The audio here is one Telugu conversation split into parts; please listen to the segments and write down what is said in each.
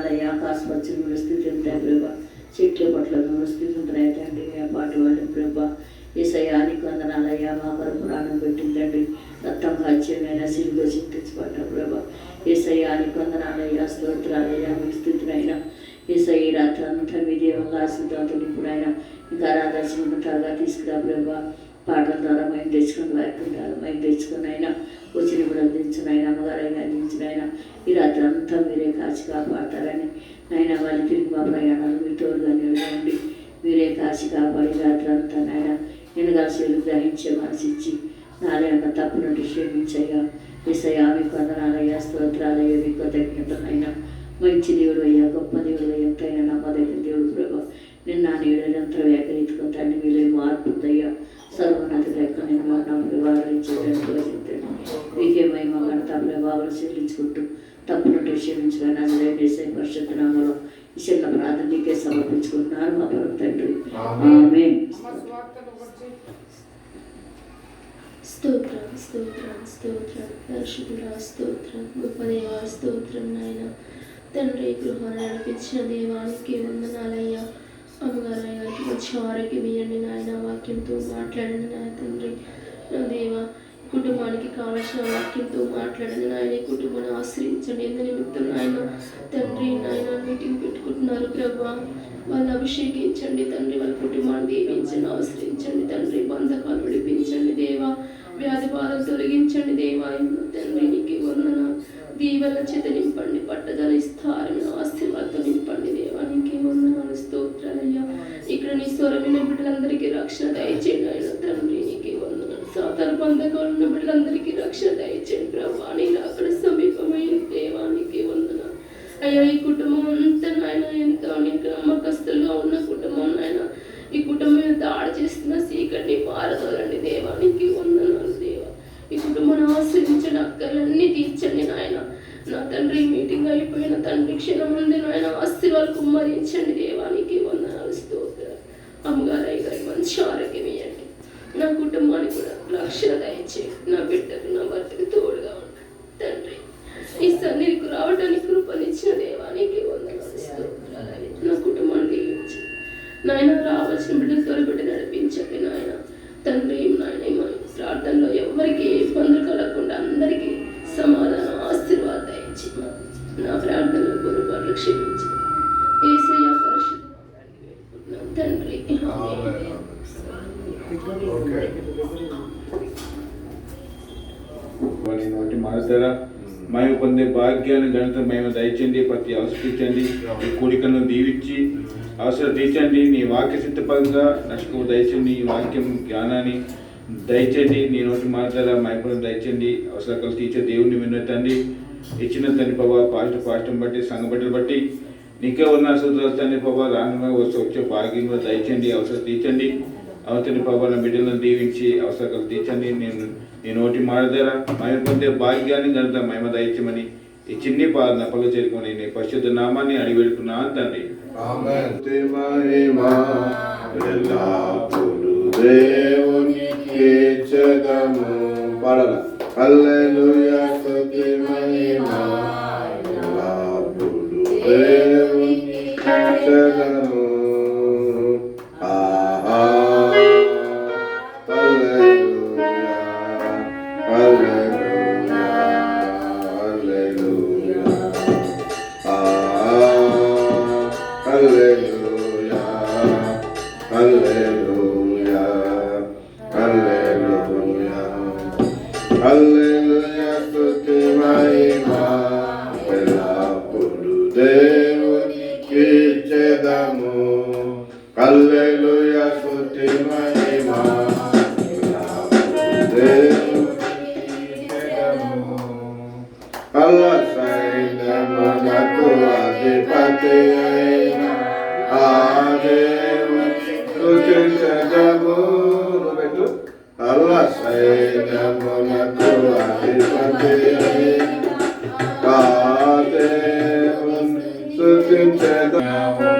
వందనాలయ్యా. ఆకాశపత్రులు కూడా స్థితి ఉంటాయి ప్రభా, చెట్ల పట్ల కూడా స్థితి ఉంటాయి తండ్రి. ఆ పాటి వాళ్ళు ప్రభా ఏసయ్యా నీకు వందనాలయ్యా. మా కొరకు ప్రాణం పెట్టిందండి, రక్తం కాల్చేమైనా సిలువలో చింతించబడ్డ ప్రభా ఏసయ్యా నీకు వందనాలయ్యా. స్తోత్రాలయ్యా. మీ స్థితినైనా ఏసయ్య రాత్రి అంతా మీ దేవంగా ఆశీర్వాదాలు ఇప్పుడైనా ఇంకా ఆరాధనగా తీసుకురా ప్రభా. పాటల ద్వారా మైండ్ తెచ్చుకుని, వాక్యం ద్వారా మైండ్ తెచ్చుకుని అయినా వచ్చిన కూడా అందించిన ఆయన అమ్మగారైనా అందించిన ఆయన ఈ రాత్రి అంతా మీరే కాచి కాపాడతారని నాయన వాళ్ళు తిరిగి మా ప్రయాణాలు మీ తోడుగా నిలవండి. మీరే కాచి కాపాడి రాత్రి అంతా నాయన నేను కలిసి గ్రహించే మనసు ఇచ్చి నాలే అన్న తప్పునంటూ క్షమించయ్యా. ఏసయ్యా మీకు వందనాలయ్యా. స్తోత్రాలయ్యా. మీకు తగినతనైనా మంచి దేవుడు అయ్యా, గొప్ప దేవుడు ఎంతైనా నమ్మదగిన దేవుడు ప్రభా. నిన్న నేడు నిరంతరం ఏకరీతిగా తండ్రి మీలో మార్పు ఉందయ్యా. సర్వోన్నత లెక్క నేను వ్యవహరించేటట్టు మీకేమై మా ఘనత ప్రభావాలు చెల్లించుకుంటూ తప్పునంటూ క్షమించుకొని అసలు పరిశుద్ధ నామలో ఈ చిన్న ప్రార్థన నీకే సమర్పించుకుంటున్నారు మా పరమ తండ్రి. ఆమేన్. స్తోత్రం స్తోత్రం స్తోత్రం పరిశుద్ధుడా స్తోత్రం గొప్ప దేవా స్తోత్రం నాయన తండ్రి. గృహాన్ని నడిపించిన దేవానికి వందనాలయ్యా. అమ్మగారు గారికి మంచి ఆరోగ్యం ఇవ్వండి నాయన. వాక్యంతో మాట్లాడండి నాయన తండ్రి. నా దేవా కుటుంబానికి కావలసిన వాక్యంతో మాట్లాడండి నాయన. ఈ కుటుంబాన్ని ఆశ్రయించండి. ఎందు నిమిత్తం నాయన తండ్రి నాయన మీటింగ్ పెట్టుకుంటున్నారు ప్రభా, వాళ్ళు అభిషేకించండి తండ్రి. వాళ్ళ కుటుంబాన్ని దీవించండి, ఆశ్రయించండి తండ్రి. బంధకాలు విడిపించండి దేవా. వ్యాధి బాధలు తొలగించండి దేవా. తండ్రి నీకు వందన దీవెన చేత నింపండి, పట్టుదల ఇస్తారని ఆశీర్వాదంతో నింపండి దేవా. నీకే వందనాలు స్తోత్రాలయ్యా. ఇక్కడ నీ స్వరమైన బిడ్డలందరికీ రక్షణ దయచేయండి ఆయన తండ్రి. నీకే వందనాలు. సాతాన బంధకాలు ఉన్న బిడ్డలందరికీ రక్షణ దయచేయండి ప్రభా. నేను అక్కడ సమీపమైన దేవా నీకే వందనాలు అయ్యా. ఈ కుటుంబం అంతా నాయన ఎంతో నీకు నమ్మకస్తులుగా ఉన్న కుటుంబం నాయన. ఈ కుటుంబం దాడి చేస్తున్న సీకటిని పారదోలండి దేవా. నీకు వందనాలు దేవా. ఈ కుటుంబాన్ని ఆశ్రయించండి, అక్కర్లన్నీ తీర్చండి నాయన. నా తండ్రి మీటింగ్ అయిపోయిన తండ్రి క్షణం ఉంది నాయన. ఆశీర్వాదాలు కుమ్మరించండి దేవా. నీకు వందనాలు స్తోత్రాలు. అమ్మగారు అయ్యగారి మంచి ఆరోగ్యం ఇవ్వండి. నా కుటుంబానికి కూడా రక్షణ దయచేయండి. నా బిడ్డకు నా భర్తకు తోడుగా ఉండండి తండ్రి. ఈ సన్నిధికి రావడానికి కృపనిచ్చిన దేవా నీకు వందనాలు స్తోత్రాలు. నా కుటుంబాన్ని దీవించి నాయన రావాల్సిన బిడ్డలతో బిడ్డ నడిపించండి నాయన తండ్రి. నాయన ప్రార్థనలో ఎవరికి ఇబ్బందులు కలగకుండా అందరికీ సమాధానం ఆశీర్వాదం దయచి నా ప్రార్థనలో పొరపాట్లు క్షమించి యేసయ్య పరిశుద్ధ తండ్రి. నోటి మారుతారా మేము పొందే భాగ్యాన్ని ఘనత మేము దయచండి. ప్రతి అవసరించండి. ఈ కోరికలను దీవించి అవసరం తీర్చండి. నీ వాక్య సిద్ధపరంగా నష్టము దయచండి. ఈ వాక్యం జ్ఞానాన్ని దయచండి. నీ నోటి మారుతారా మైపురం దయచండి. అవసరాలు తీర్చే దేవుడిని విన్నతండి. ఇచ్చిన తండ్రి ప్రభావ పాస్టం బట్టి సంఘ బట్టలు బట్టి నీకే ఉన్న సూత్రాలు తండ్రి ప్రభావ రానుగా వచ్చే భాగ్యం కూడా దయచండి. అవసరం తీర్చండి. అవతని ప్రభావం బిడ్డలను దీవించి అవసరాలు తీర్చండి. నీ నోటి మారుతారా మేము పొందే భాగ్యాన్ని ఘనత మహిమ దయచమని ఈ చిన్ని నపలు చేరుకొని నీ పరిశుద్ధ నామాన్ని అడిగి పెడుతున్నాను తండ్రి. హల్లెలూయా స్తుతి మహిమా ఎల్లప్పుడూ దేవునికి చెందును. హల్లెలూయా స్తుతి మహిమా ఎల్లప్పుడూ దేవునికి చెందును. హల్లెలూయా స్తుతి మహిమా ఎల్లప్పుడూ దేవునికి చెందును. అల్లా సైన్యమునకు అధిపతి అయిన ఆ దేవునికి స్తుతించెదము. అల్లా సైన్యమునకు అధిపతి అయిన ఆ దేవుని స్తుతించెదము.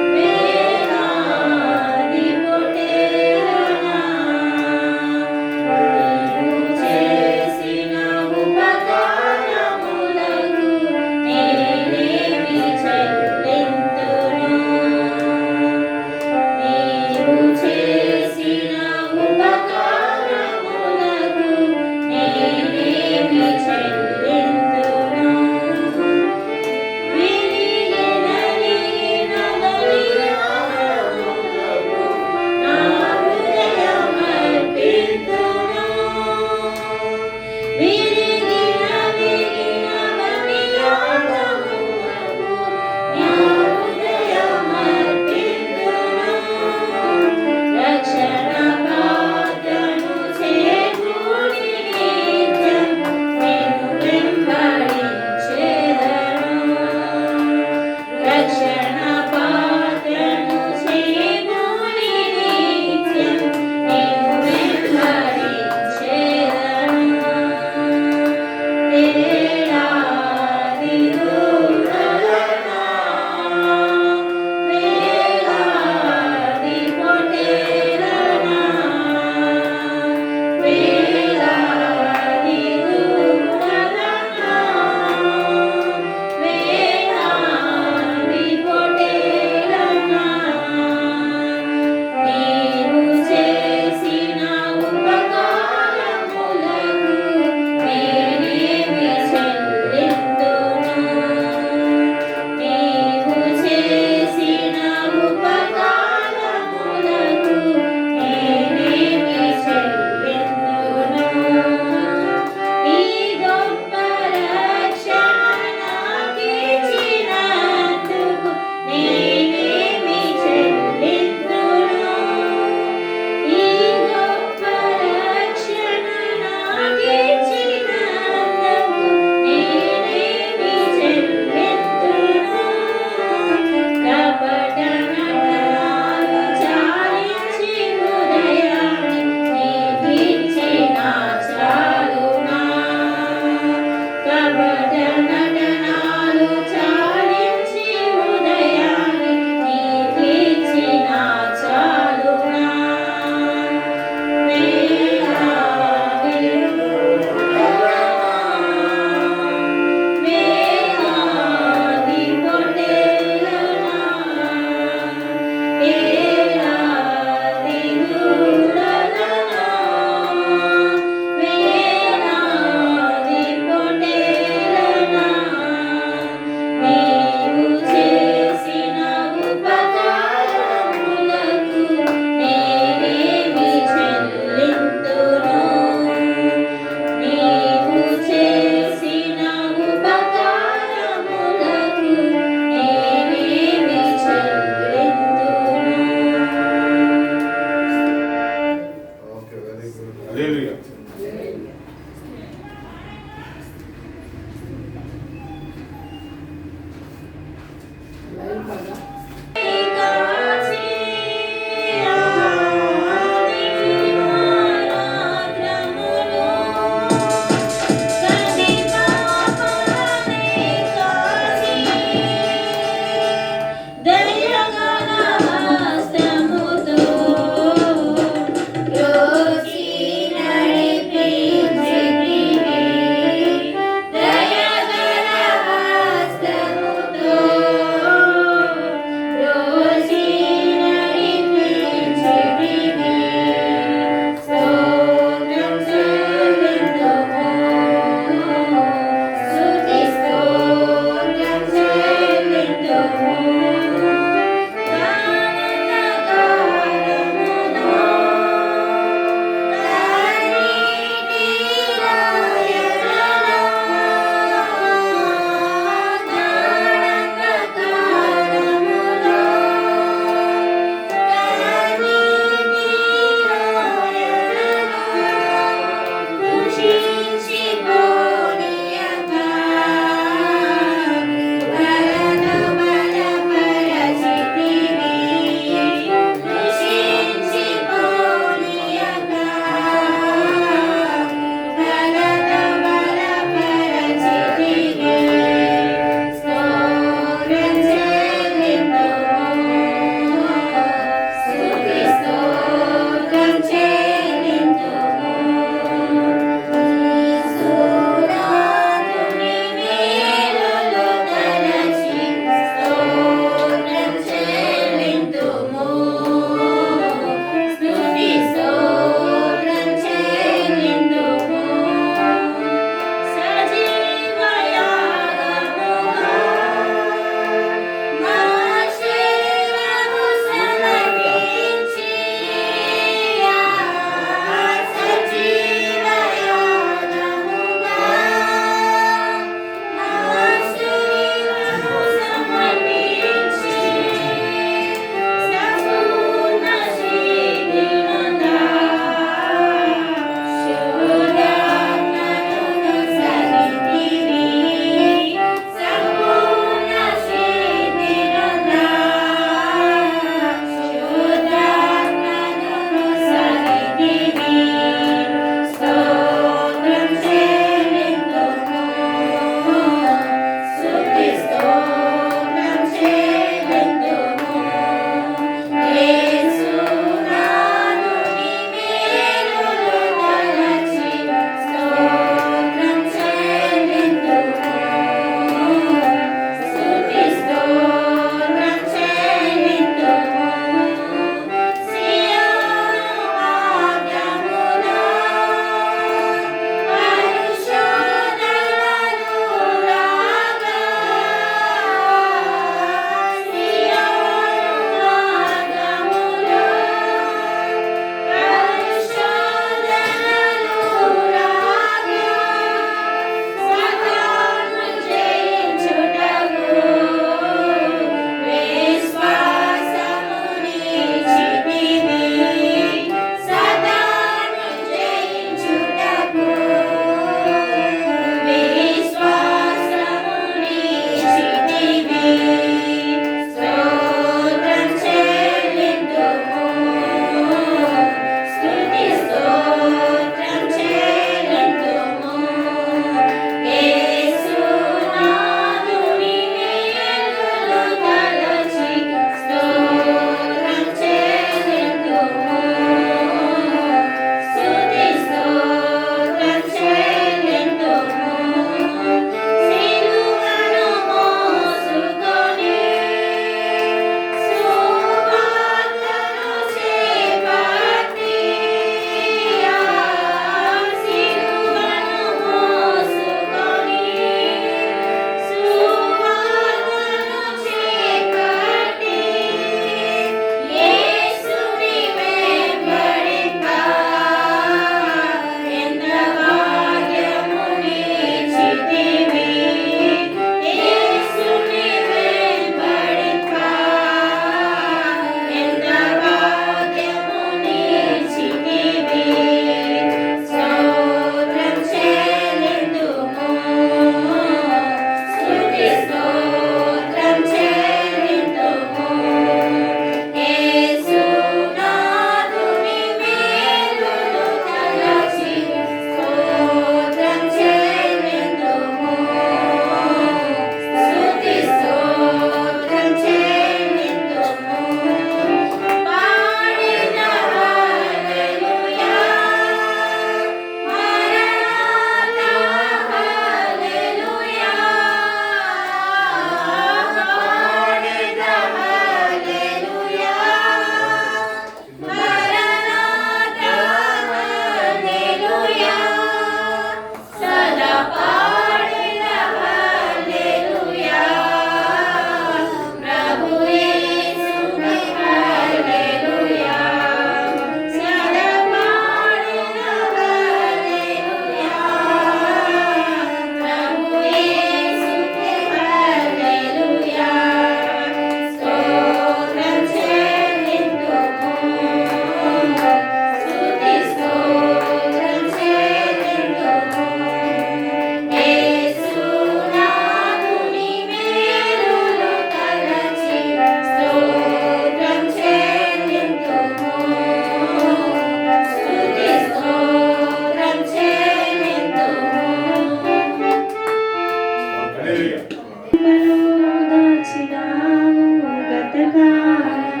దాచినావు గతకాలం,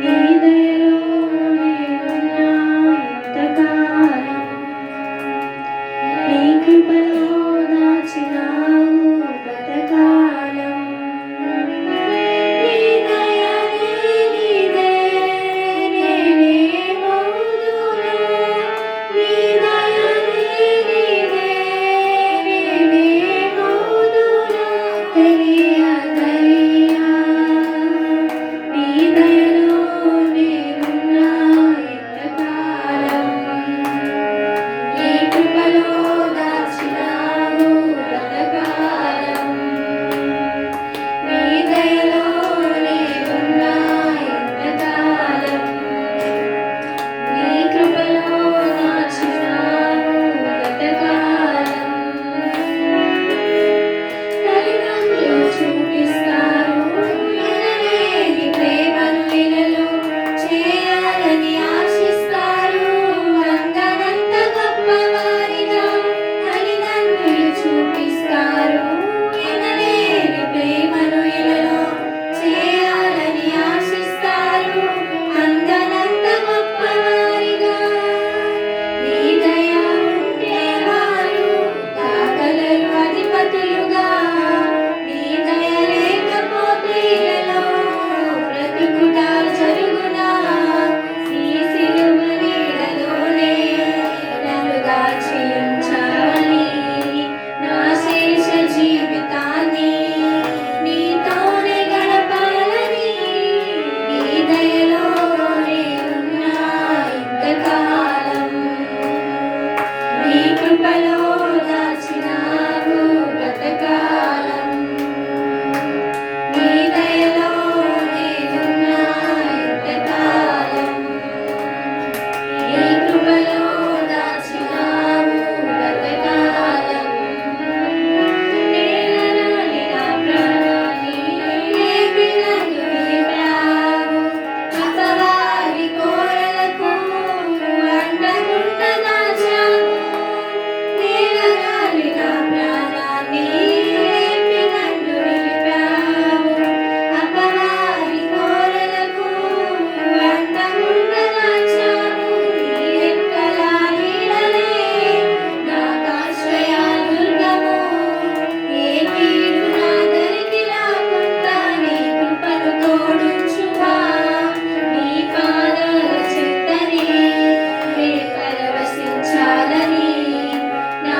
నీ దయలో నేనున్నా ఇంతకాలం, నీ కృపలో దాచినావు గతకాలం. నీ దయనే నీదే నేనేమవుదును, నీ దయనే నీదే నేనేమవుదును తెలియదయ్యా. నీ దయలో నేనున్నా ఇంతకాలం, నీ కృపలో దాచినావు గతకాలం, నీ దయలో నేనున్నా ఇంతకాలం, నీ కృపలో దాచినావు గతకాలం. తల్లిదండ్రులు చూపిస్తారు ఎనలేని ప్రేమను ఇలలో చేయాలని ఆశిస్తారు అందనంత గొప్పవారిగా. తల్లిదండ్రులు చూపిస్తారు ఎనలేని ప్రేమను ఇలలో చేయాలని ఆశిస్తారు అందనంత గొప్పవారిగా. నీ దయ ఉంటే వారు దాతలను అధిపతులుగా, నీ దయ లేకపోతే ఇలలో బ్రతుకుట జరుగునా. నీ సిలువ నీడలోనే నన్ను దాచి ఉంచావని, నా శేష జీవితాన్ని నీతోనే గడపాలని, నీ దయలో నేనున్నా ఇంతకాలం, నీ కృపలో దాచినావు గతకాలం, నీ దయలో నేనున్నా ఇంతకాలం, నీ కృపలో దాచినావు గతకాలం. నేలరాని నా ప్రాణాన్ని లేపినను నిలిపావు, అపవాది కోరలకు అండగుండ దాచావు. నేలరాని నా ప్రాణాన్ని లేపినను నిలిపావు, అపవాది కోరలకు అండగుండ దాచావు. నీ రెక్కల నీడలే నాకాశ్రయ దుర్గము, ఏ కీడు నా దరికి రాకుండా నీ కృపను తోడుంచుమా. నీ పాదాల చెంతనే నే పరవశించాలని, నా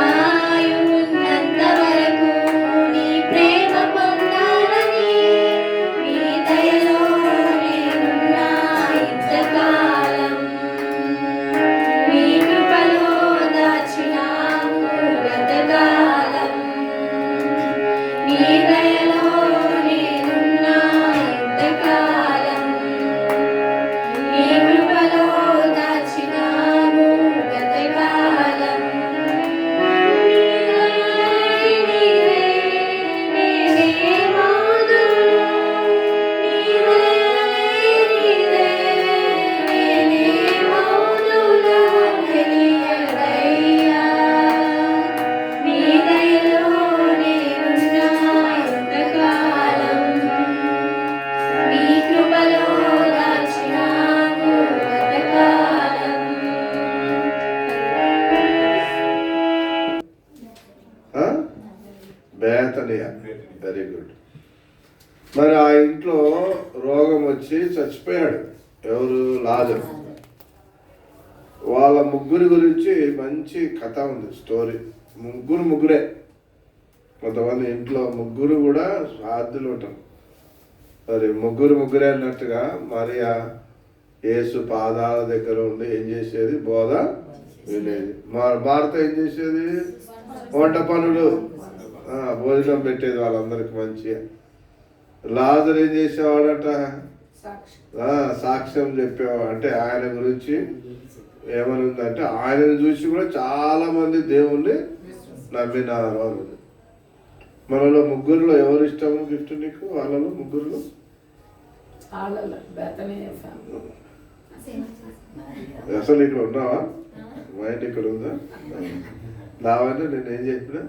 ఆయువున్నంత వరకు నీ ప్రేమ పొందాలని, నీ దయలో నేనున్నా ఇంతకాలం, నీ కృపలో దాచినావు గతకాలం, నీ దయలో నేనున్నా ఇంతకాలం, నీ కృపలో దాచినావు గతకాలం. నీ దయనే నీదే నేనేమవుదును, నీ దయనే నీదే నేనేమవుదును తెలియదయ్యా. నీ దయలో నేనున్నా ఇంతకాలం, నీ కృపలో దాచినావు గతకాలం. బేతనియా, వెరీ గుడ్. మరి ఆ ఇంట్లో రోగం వచ్చి చచ్చిపోయాడు. ఎవరు? లాజరు. వాళ్ళ ముగ్గురి గురించి మంచి కథ ఉంది, స్టోరీ. ముగ్గురే. కొంతమంది ఇంట్లో ముగ్గురు కూడా సాధ్యులు ఉంటారు. మరి ముగ్గురే అన్నట్టుగా మరియా యేసు పాదాల దగ్గర ఉండి ఏం చేసేది? బోధ వినేది. భారత ఏం చేసేది? వంట పనులు, భోజనం పెట్టేది వాళ్ళందరికి మంచిగా. లాజరు ఏం చేసేవాడట? సాక్ష్యం చెప్పేవాడు. అంటే ఆయన గురించి ఏమని ఉందంటే ఆయనను చూసి కూడా చాలా మంది దేవుణ్ణి నమ్మినారు అని. మనలో ముగ్గురులో ఎవరు ఇష్టం గిఫ్ట్ నీకు? వాళ్ళలో ముగ్గురులో అసలు ఇక్కడ ఉన్నావా? మా ఇంటి ఇక్కడ ఉందా? నావంటే నేను ఏం చెప్పినా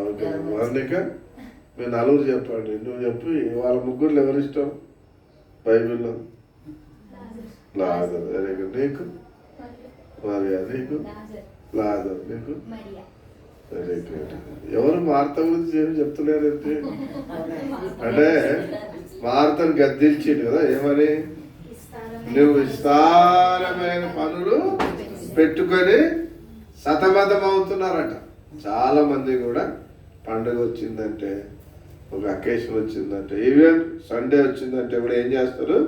ఓకే వర్ణిక, మీరు నలుగురు చెప్పండి. నువ్వు చెప్పి వాళ్ళ ముగ్గురులో ఎవరు ఇష్టం బైబిల్లో? లాజరు. Very good. నీకు? మరియా. నీకు? లాజరు. నీకు? Very good. ఎవరు మార్త గురించి ఏమి చెప్తలేరు అంటే మార్తను గద్దించింది కదా, ఏమని? నువ్వు విస్తారమైన పనులు పెట్టుకొని సతమతం అవుతున్నారట. చాలా మంది కూడా పండుగ వచ్చిందంటే, ఒక అకేషన్ వచ్చిందంటే, ఈవెన్ సండే వచ్చిందంటే కూడా ఏం చేస్తారు?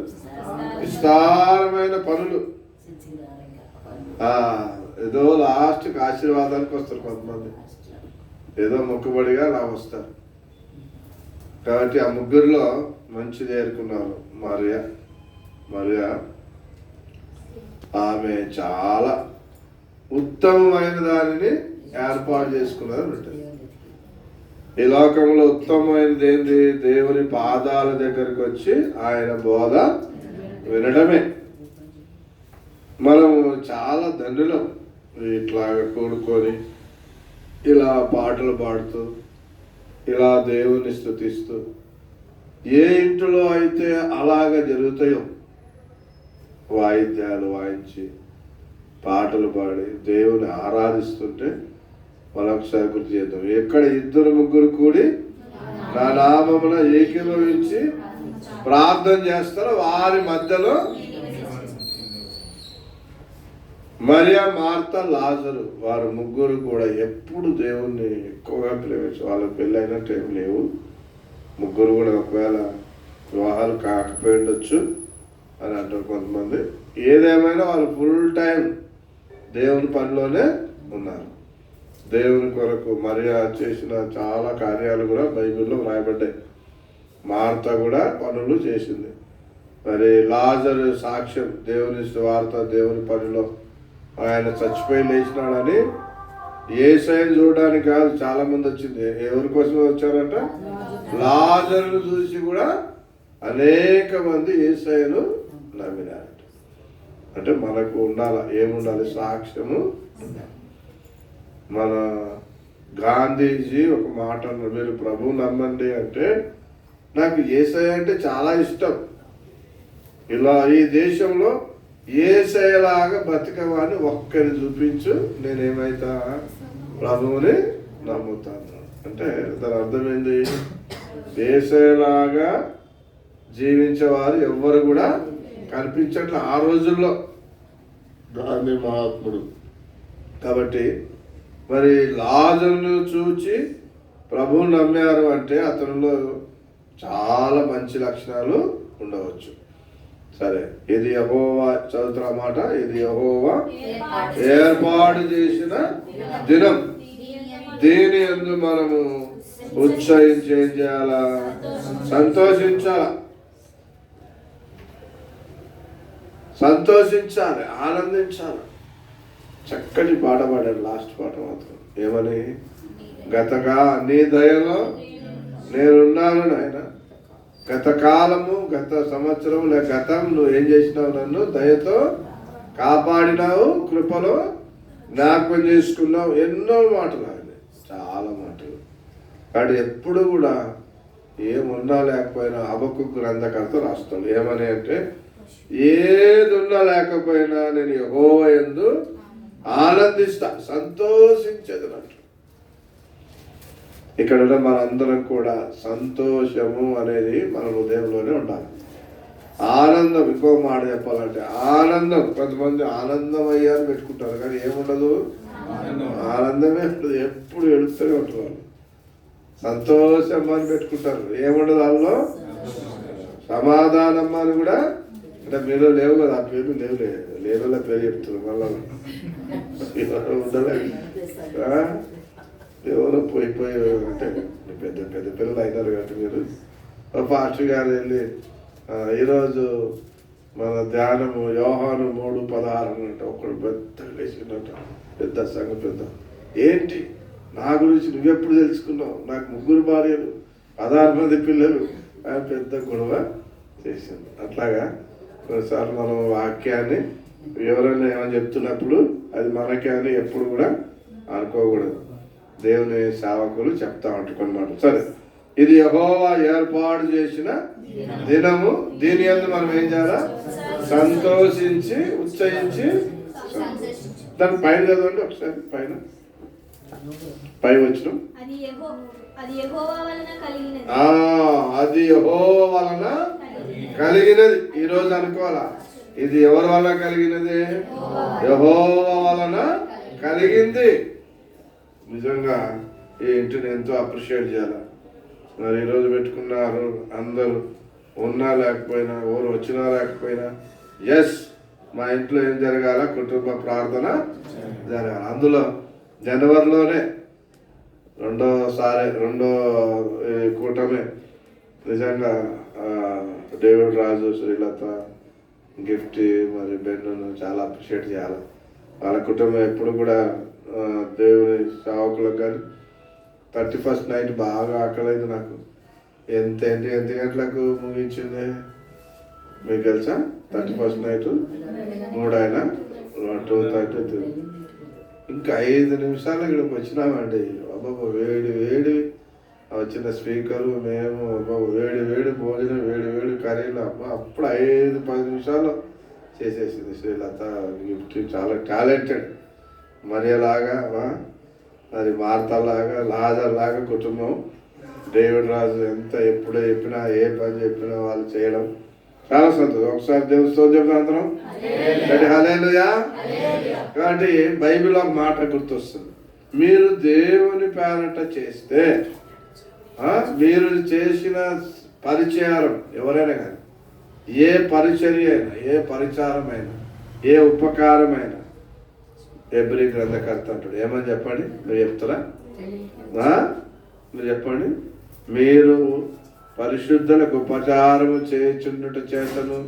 విస్తారమైన పనులు. ఏదో లాస్ట్కి ఆశీర్వాదానికి వస్తారు కొంతమంది, ఏదో మొక్కుబడిగా అలా వస్తారు. కాబట్టి ఆ ముగ్గురులో మంచిది ఏరుకున్నారు మరియా. ఆమె చాలా ఉత్తమమైన దానిని ఏర్పాటు చేసుకున్నారు ఉంటుంది. ఈ లోకంలో ఉత్తమమైనది ఏంటి? దేవుని పాదాల దగ్గరికి వచ్చి ఆయన బోధ వినడమే. మనము చాలా ధన్యులం. ఇట్లాగా కూడుకొని ఇలా పాటలు పాడుతూ ఇలా దేవుని స్తుతిస్తూ, ఏ ఇంటిలో అయితే అలాగ జరుగుతాయో వాయిద్యాలు వాయించి పాటలు పాడి దేవుని ఆరాధిస్తుంటే మరొకసారి గుర్తు చేద్దాం. ఎక్కడ 2-3 కూడి నా నామమున ఏకీభవించి ప్రార్థన చేస్తారో వారి మధ్యలో. మరియా, మార్త, లాజరు వారు ముగ్గురు కూడా ఎప్పుడు దేవుణ్ణి ఎక్కువగా ప్రేమించు. వాళ్ళకి పెళ్ళైనట్టు ఏం లేవు. ముగ్గురు కూడా ఒకవేళ వివాహాలు కాకపోయి ఉండొచ్చు అని అంటారు కొంతమంది. ఏదేమైనా వాళ్ళు ఫుల్ టైం దేవుని పనిలోనే ఉన్నారు. దేవుని కొరకు మరియా చేసిన చాలా కార్యాలు కూడా బైబిల్లో రాయబడ్డాయి. మార్త కూడా పనులు చేసింది. మరి లాజరు సాక్ష్యం, దేవుని వార్త, దేవుని పనిలో ఆయన చచ్చిపోయి లేచినాడని యేసయ్యను చూడడానికి కాదు చాలా మంది వచ్చింది. ఎవరి కోసం వచ్చారంట? లాజరును చూసి కూడా అనేక మంది యేసయ్యను నమ్మినారట. అంటే మనకు ఉండాలి, ఏముండాలి? సాక్ష్యము. మన గాంధీజీ ఒక మాట అన్నారు, మీరు ప్రభువు నమ్మండి అంటే, నాకు యేసయ్య అంటే చాలా ఇష్టం, ఇలా ఈ దేశంలో యేసయ్యలాగా బతికవాన్ని ఒక్కరిని చూపించు, నేనేమైతా ప్రభువుని నమ్ముతాను. అంటే దాని అర్థమైంది, యేసయ్యలాగా జీవించేవారు ఎవ్వరు కూడా కనిపించట్లే ఆ రోజుల్లో, గాంధీ మహాత్ముడు. కాబట్టి మరి లాజరును చూచి ప్రభువు నమ్మారు అంటే అతనిలో చాలా మంచి లక్షణాలు ఉండవచ్చు. సరే, ఇది యెహోవా, చదువుతున్న మాట, ఇది యెహోవా ఏర్పాటు చేసిన దినం, దీని యందు మనము ఉత్సహించి ఏం చేయాలా? సంతోషించాల, సంతోషించాలి, ఆనందించాలి. చక్కటి పాట పాడాడు లాస్ట్ పాట మాత్రం. ఏమని? గతగా నీ దయలో నేనున్నాను నాయన, గత కాలము, గత సంవత్సరం లేక గతం నువ్వు ఏం చేసినావు? నన్ను దయతో కాపాడినావు, కృపలో జ్ఞాపకం చేసుకున్నావు. ఎన్నో మాటలు ఆయన, చాలా మాటలు. కానీ ఎప్పుడు కూడా ఏమున్నా లేకపోయినా హబక్కూకు గ్రంథకర్త రాస్తాడు. ఏమని అంటే, ఏది ఉన్నా లేకపోయినా నేను యెహోవా యందు ఆనందిస్తా, సంతోషించదనట్టు. ఇక్కడ మనందరం కూడా సంతోషము అనేది మన హృదయంలోనే ఉండాలి. ఆనందం, ఇంకో మాట చెప్పాలంటే ఆనందం. కొంతమంది ఆనందం అయ్యారు పెట్టుకుంటారు, కానీ ఏముండదు, ఆనందమే ఉండదు, ఎప్పుడు ఎడుతూనే ఉంటారు. సంతోషం అని పెట్టుకుంటారు, ఏముండదు వాళ్ళలో. సమాధానం అని కూడా, అంటే మీరు లేవు కదా, ఆ పేరు లేవుల పేరు చెప్తున్నారు మళ్ళా. ఉండలేదు, ఎవరో పోయి అంటే పెద్ద పెద్ద పిల్లలు అయినారు కాబట్టి మీరు. పాస్టర్ గారు వెళ్ళి ఈరోజు మన ధ్యానము యోహాను 3:16 అంటే ఒకడు పెద్ద లేచినట్ట, పెద్ద సంఘ పెద్ద. ఏంటి నా గురించి నువ్వెప్పుడు తెలుసుకున్నావు? నాకు 3 భార్యలు, 16 మంది పిల్లలు. ఆయన పెద్ద గొడవ చేసింది. అట్లాగా కొన్నిసార్లు మనం వాక్యాన్ని ఎవరైనా ఏమైనా చెప్తున్నప్పుడు అది మనకే అని ఎప్పుడు కూడా అనుకోకూడదు. దేవుని సేవకులు చెప్తా ఉంటారు అన్నమాట. సరే, ఇది యెహోవా ఏర్పాటు చేసిన దినము, దీని యందు మనం ఏం చేయాలా? సంతోషించి ఉచ్చరించి. దాని పైన చదవండి ఒకసారి, పై వచ్చిన అది యెహోవా వలన కలిగినది. ఈరోజు అనుకోవాలా, ఇది ఎవరి వల్ల కలిగినది? యెహోవా వలన కలిగింది. నిజంగా ఈ ఇంటిని ఎంతో అప్రిషియేట్ చేయాలి. మరి ఈరోజు పెట్టుకున్నారు అందరూ, ఉన్నా లేకపోయినా, ఎవరు వచ్చినా లేకపోయినా, ఎస్ మా ఇంట్లో ఏం జరగాల? కుటుంబ ప్రార్థన జరగాలి. అందులో జనవరిలోనే రెండో కూటమి. నిజంగా డేవిడ్ రాజు, శ్రీలత, గిఫ్ట్, మరి బెన్ను చాలా అప్రిషియేట్ చేయాలి. వాళ్ళ కుటుంబం ఎప్పుడు కూడా దేవుని సేవకులకు కానీ 31st నైట్ బాగా ఆకలేదు నాకు. ఎంత గంటలకు ముగించింది మీకు తెలుసా? 31st నైట్ 3 అయినా 2:30. ఇంకా 5 నిమిషాలు ఇక్కడికి వచ్చినామండి. అబ్బాబా వేడి వచ్చిన స్పీకరు, మేము అబ్బాబా వేడి భోజనం, వేడి కర్రీలు. అబ్బా అప్పుడు 5-10 నిమిషాలు చేసేసింది శ్రీలత. గిఫ్ట్ చాలా టాలెంటెడ్. మరియలాగా, మరి మార్తలాగా, లాజర్లాగా కుటుంబం. డేవిడ్ రాజు ఎంత ఎప్పుడు చెప్పినా, ఏ పని చెప్పినా వాళ్ళు చేయడం చాలా సంతోషం. ఒకసారి దేవుని స్తోత్రం అందరం. హల్లెలూయా. కాబట్టి బైబిల్ ఒక మాట గుర్తొస్తుంది, మీరు దేవుని పేరట చేస్తే, మీరు చేసిన పరిచయారం ఎవరైనా కానీ, ఏ పరిచర్య అయినా, ఏ పరిచారమైనా, ఏ ఉపకారమైనా, హెబ్రీ గ్రంథకర్త అంటాడు. ఏమని చెప్పండి? మీరు చెప్తారా? మీరు చెప్పండి. మీరు పరిశుద్ధులకు ఉపచారము చేయుచుండుట చేతను,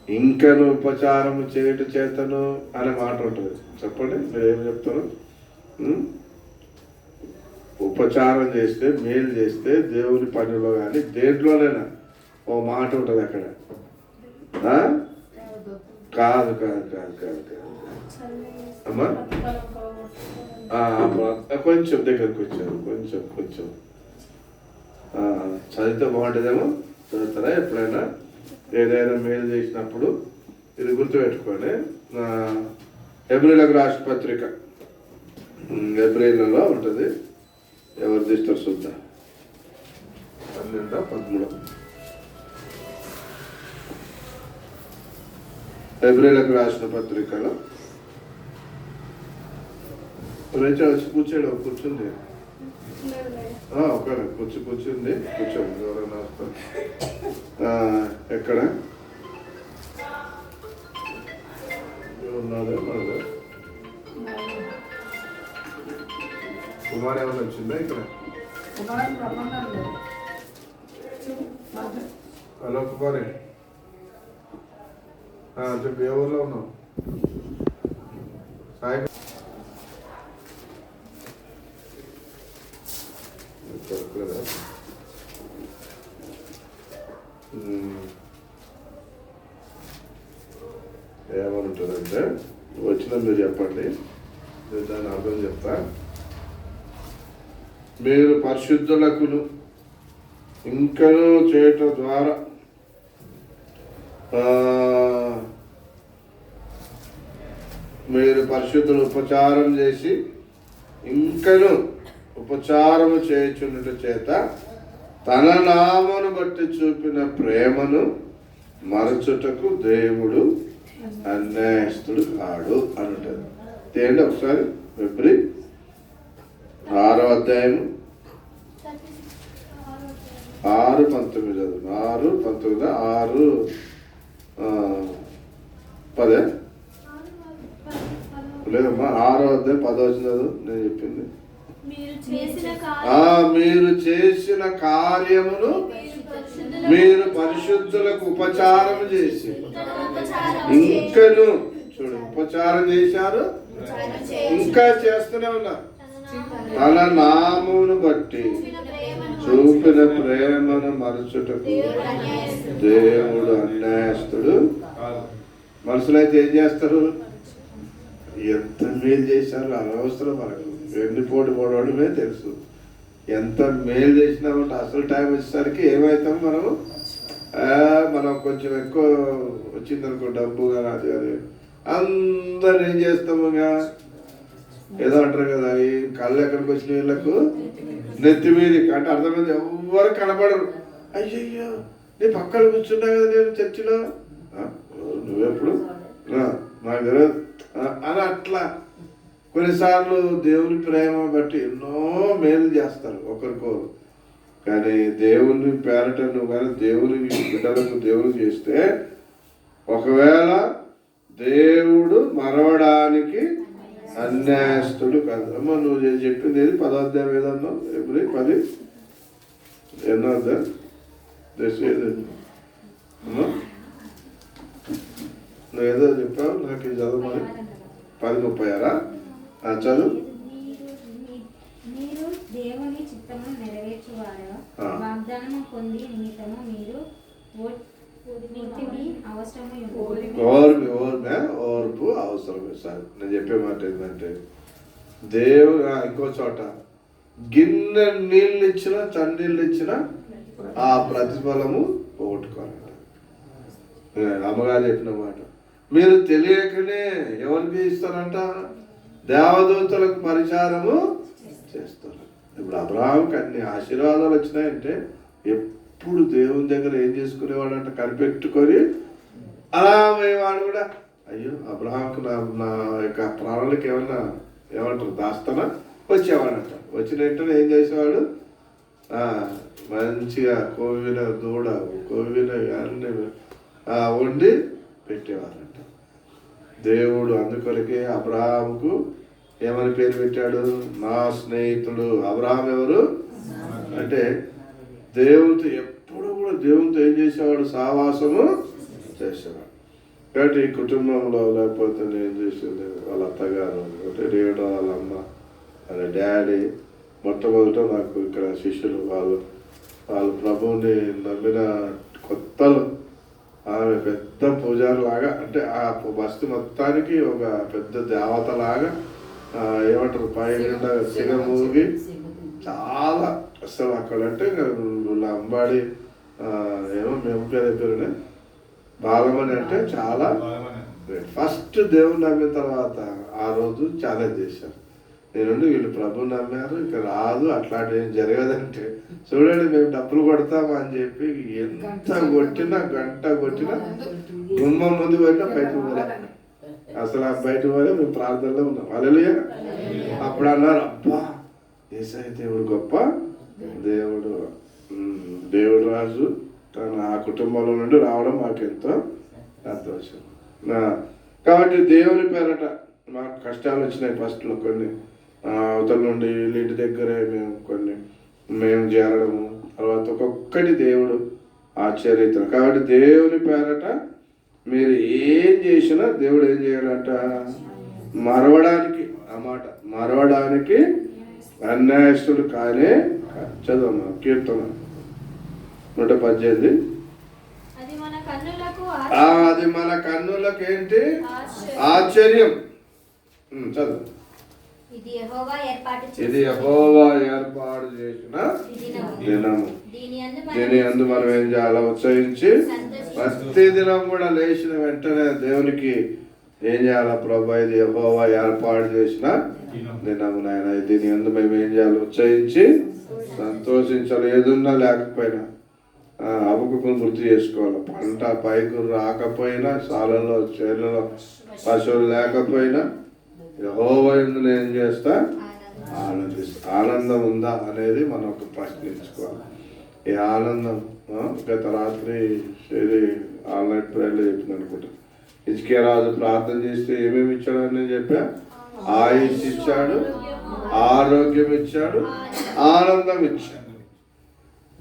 ఇంకను ఉపచారము చేయుట చేతను అనే మాట ఉంటుంది. చెప్పండి, మీరు ఏమి చెప్తారు? ఉపచారం చేస్తే, మేలు చేస్తే, దేవుని పనిలో కానీ దేంట్లోనైనా ఓ మాట ఉంటుంది అక్కడ. కాదు అమ్మా, కొంచెం దగ్గరకు వచ్చారు. కొంచెం చదివితే బాగుంటుందేమో. చదువుతారా? ఎప్పుడైనా ఏదైనా మేలు చేసినప్పుడు ఇది గుర్తుపెట్టుకోండి. హెబ్రీలకు రాసిన పత్రిక, హెబ్రీలలో ఉంటుంది. ఎవరు తీస్తారు చూద్దాం. 12-13 హెబ్రీలకు రాసిన పత్రికలో కూర్చుంది. ఒక కూర్చుంది. ఎవరైనా ఎక్కడ ఉన్నదో కుమార్ ఏమైనా వచ్చిందా ఇక్కడ? హలో కుమారే, చెప్పు, ఏ ఊర్లో ఉన్నావు? సాయి ఏమనుంటుందంటే, వచ్చిన మీరు చెప్పండి, నేను దాని అర్థం చెప్తా. మీరు పరిశుద్ధులకును ఇంకనూ చేయటం ద్వారా మీరు పరిశుద్ధులు ఉపచారం చేసి ఇంకను ఉపచారము చేయుచున్నట చేత తన నామను బట్టి చూపిన ప్రేమను మరచుటకు దేవుడు అన్యాయస్తుడు కాడు అని ఉంటుంది. తేండి ఒకసారి ఫిబ్రవరి 6వ అధ్యాయము 6:19 చదువు. 6:19 6:10 లేదమ్మా, 6వ అధ్యాయం 10వ చదువు. నేను చెప్పింది, మీరు చేసిన కార్యమును మీరు పరిశుద్ధులకు ఉపచారం చేసి ఇంకను, చూడు, ఉపచారం చేశారు, ఇంకా చేస్తూనే ఉన్నారు. తన నామమును బట్టి చూపిన ప్రేమను మరచుటకు దేవుడు అన్యాయస్తుడు. మనుషులైతే ఏం చేస్తారు? ఎంత మేలు చేశారు, అనవసరం మనకు. వెన్నుపోటు పడవడమే తెలుసు. ఎంత మేలు చేసినామంటే అసలు టైం వచ్చేసరికి ఏమవుతాం మనం కొంచెం ఎక్కువ వచ్చిందనుకో డబ్బు కానీ అది అది అందరు ఏం చేస్తాము, ఇంకా ఏదో అంటారు కదా, ఈ కళ్ళు ఎక్కడికి వచ్చిన వీళ్ళకు నెత్తి మీది అంటే అర్థమైంది. ఎవ్వరు కనపడరు. అయ్యయ్యో నీ పక్కన కూర్చున్నా కదా నేను చర్చిలో, నువ్వెప్పుడు నాకు తెలియదు అని అట్లా కొన్నిసార్లు దేవుని ప్రేమ బట్టి ఎన్నో మేలు చేస్తారు ఒకరికొరు. కానీ దేవుని పేరట నువ్వు కానీ దేవుని బిడ్డలకు దేవుని చేస్తే ఒకవేళ దేవుడు మరవడానికి అన్యాయస్తుడు కాదు. అమ్మ నువ్వు చెప్పింది ఏది 10వ అధ్యాయం ఏదన్నావు? ఎప్పుడు 10 ఎన్నో అధ్యాయం నువ్వు ఏదో చెప్పావు నాకు ఇది చదవమని. 10:36 చదువు. మీరు దేవుని చిత్తము నెరవేర్చువారు వాగ్దానము పొంది నిమిత్తము మీరు ఓర్పు అవసరమే. సార్ నేను చెప్పే మాట ఏంటంటే దేవుడు ఇంకో చోట గిన్నె నీళ్ళు ఇచ్చినా చన్నీళ్ళు ఇచ్చినా ఆ ప్రతిఫలము పోగొట్టుకోవాలంట. అమ్మగారు చెప్పిన మాట. మీరు తెలియకనే ఎవరికి ఇస్తారంట? దేవదూతలకు పరిచారము చేస్తారు. ఇప్పుడు అబ్రహాంకి అన్ని ఆశీర్వాదాలు వచ్చినాయంటే ఎప్పుడు దేవుని దగ్గర ఏం చేసుకునేవాడంట? కనిపెట్టుకొని అలా వాడు కూడా అయ్యో అబ్రహాంకు నా యొక్క ప్రాణాలకు ఏమంటారు దాస్తానా వచ్చేవాడంట. వచ్చిన వెంటనే ఏం చేసేవాడు? మంచిగా కోవిన దూడ కోవిన అన్ని వండి పెట్టేవారంట. దేవుడు అందుకొరకే అబ్రహాంకు ఏమని పేరు పెట్టాడు? నా స్నేహితుడు. అబ్రహాం ఎవరు అంటే దేవునితో ఎప్పుడు కూడా దేవునితో ఏం చేసేవాడు? సహవాసము చేసేవాడు. కాబట్టి ఈ కుటుంబంలో లేకపోతే నేను చేసింది వాళ్ళ అత్తగారు అంటే రేవడం వాళ్ళ అమ్మ వాళ్ళ డాడీ మొట్టమొదట నాకు ఇక్కడ శిష్యులు వాళ్ళు ప్రభువుని నమ్మిన కొత్తలు. ఆమె పెద్ద పూజారి లాగా అంటే ఆ బస్తీ మొత్తానికి ఒక పెద్ద దేవత లాగా ఏమంటారు పైన సిగమూగి చాలా అసలు అక్కడ అంటే అంబాడి ఏమో మేము పేరునే బాలమని అంటే చాలా ఫస్ట్ దేవుని నమ్మిన తర్వాత ఆ రోజు ఛాలెంజ్ చేశారు. నేనుండి వీళ్ళు ప్రభుని నమ్మారు ఇక రాదు అట్లాంటి ఏం జరగదంటే చూడండి మేము డబ్బులు కొడతాము అని చెప్పి ఎంత కొట్టినా గంట కొట్టినా గుమ్మం ముందు పోయినా బయటకు పోలే. అసలు ఆ బయటకు పోలే. మేము ప్రార్థనలో ఉన్నాం. హల్లెలూయా. అప్పుడు అన్నారు అబ్బా యేసయ్య దేవుడు గొప్ప దేవుడు, దేవుడు రాజు తన ఆ కుటుంబంలో నుండి రావడం మాకెంతో సంతోషం. కాబట్టి దేవుని పేరట మాకు కష్టాలు వచ్చినాయి ఫస్ట్లో కొన్ని. అవతల నుండి ఇంటి దగ్గరే మేము చేరడము తర్వాత ఒక్కొక్కటి దేవుడు ఆశ్చర్యత. కాబట్టి దేవుని పేరట మీరు ఏం చేసినా దేవుడు ఏం చేయాలంట? మరవడానికి అన్నమాట. మరవడానికి అన్యాయస్తుడు కానే. చదవమ్మా కీర్తన 118. అది మన కన్నులకు ఏంటి? ఆశ్చర్యం. చదువు. ఇది యెహోవా ఏర్పాటు చేసిన దినము. దీని యందు మనం ఏం చేయాలి? ఉత్సహించి ప్రతి దినం కూడా లేచిన వెంటనే దేవునికి ఏం చేయాలి? ప్రభు ఇది యెహోవా ఏర్పాటు చేసిన దినము నాయన. దీని యందు మేము ఏం చేయాలి? ఉత్సహించి సంతోషించాలి. ఏదున్నా లేకపోయినా అవకుని గుర్తు చేసుకోవాలి. పంట పైకు రాకపోయినా సాలలో చేనులో పశువులు లేకపోయినా యెహోవా యందు నేను ఏం చేస్తా? ఆనందం ఉందా అనేది మనం ప్రశ్నించుకోవాలి. ఈ ఆనందం గత రాత్రి ఆన్లైన్ ప్రేయర్లో చెప్పింది అనుకుంటా. హిజ్కియా రాజు ప్రార్థన చేస్తే ఏమేమి ఇచ్చాడని నేను చెప్పా? ఆయుష్ ఇచ్చాడు, ఆరోగ్యం ఇచ్చాడు, ఆనందం ఇచ్చాడు.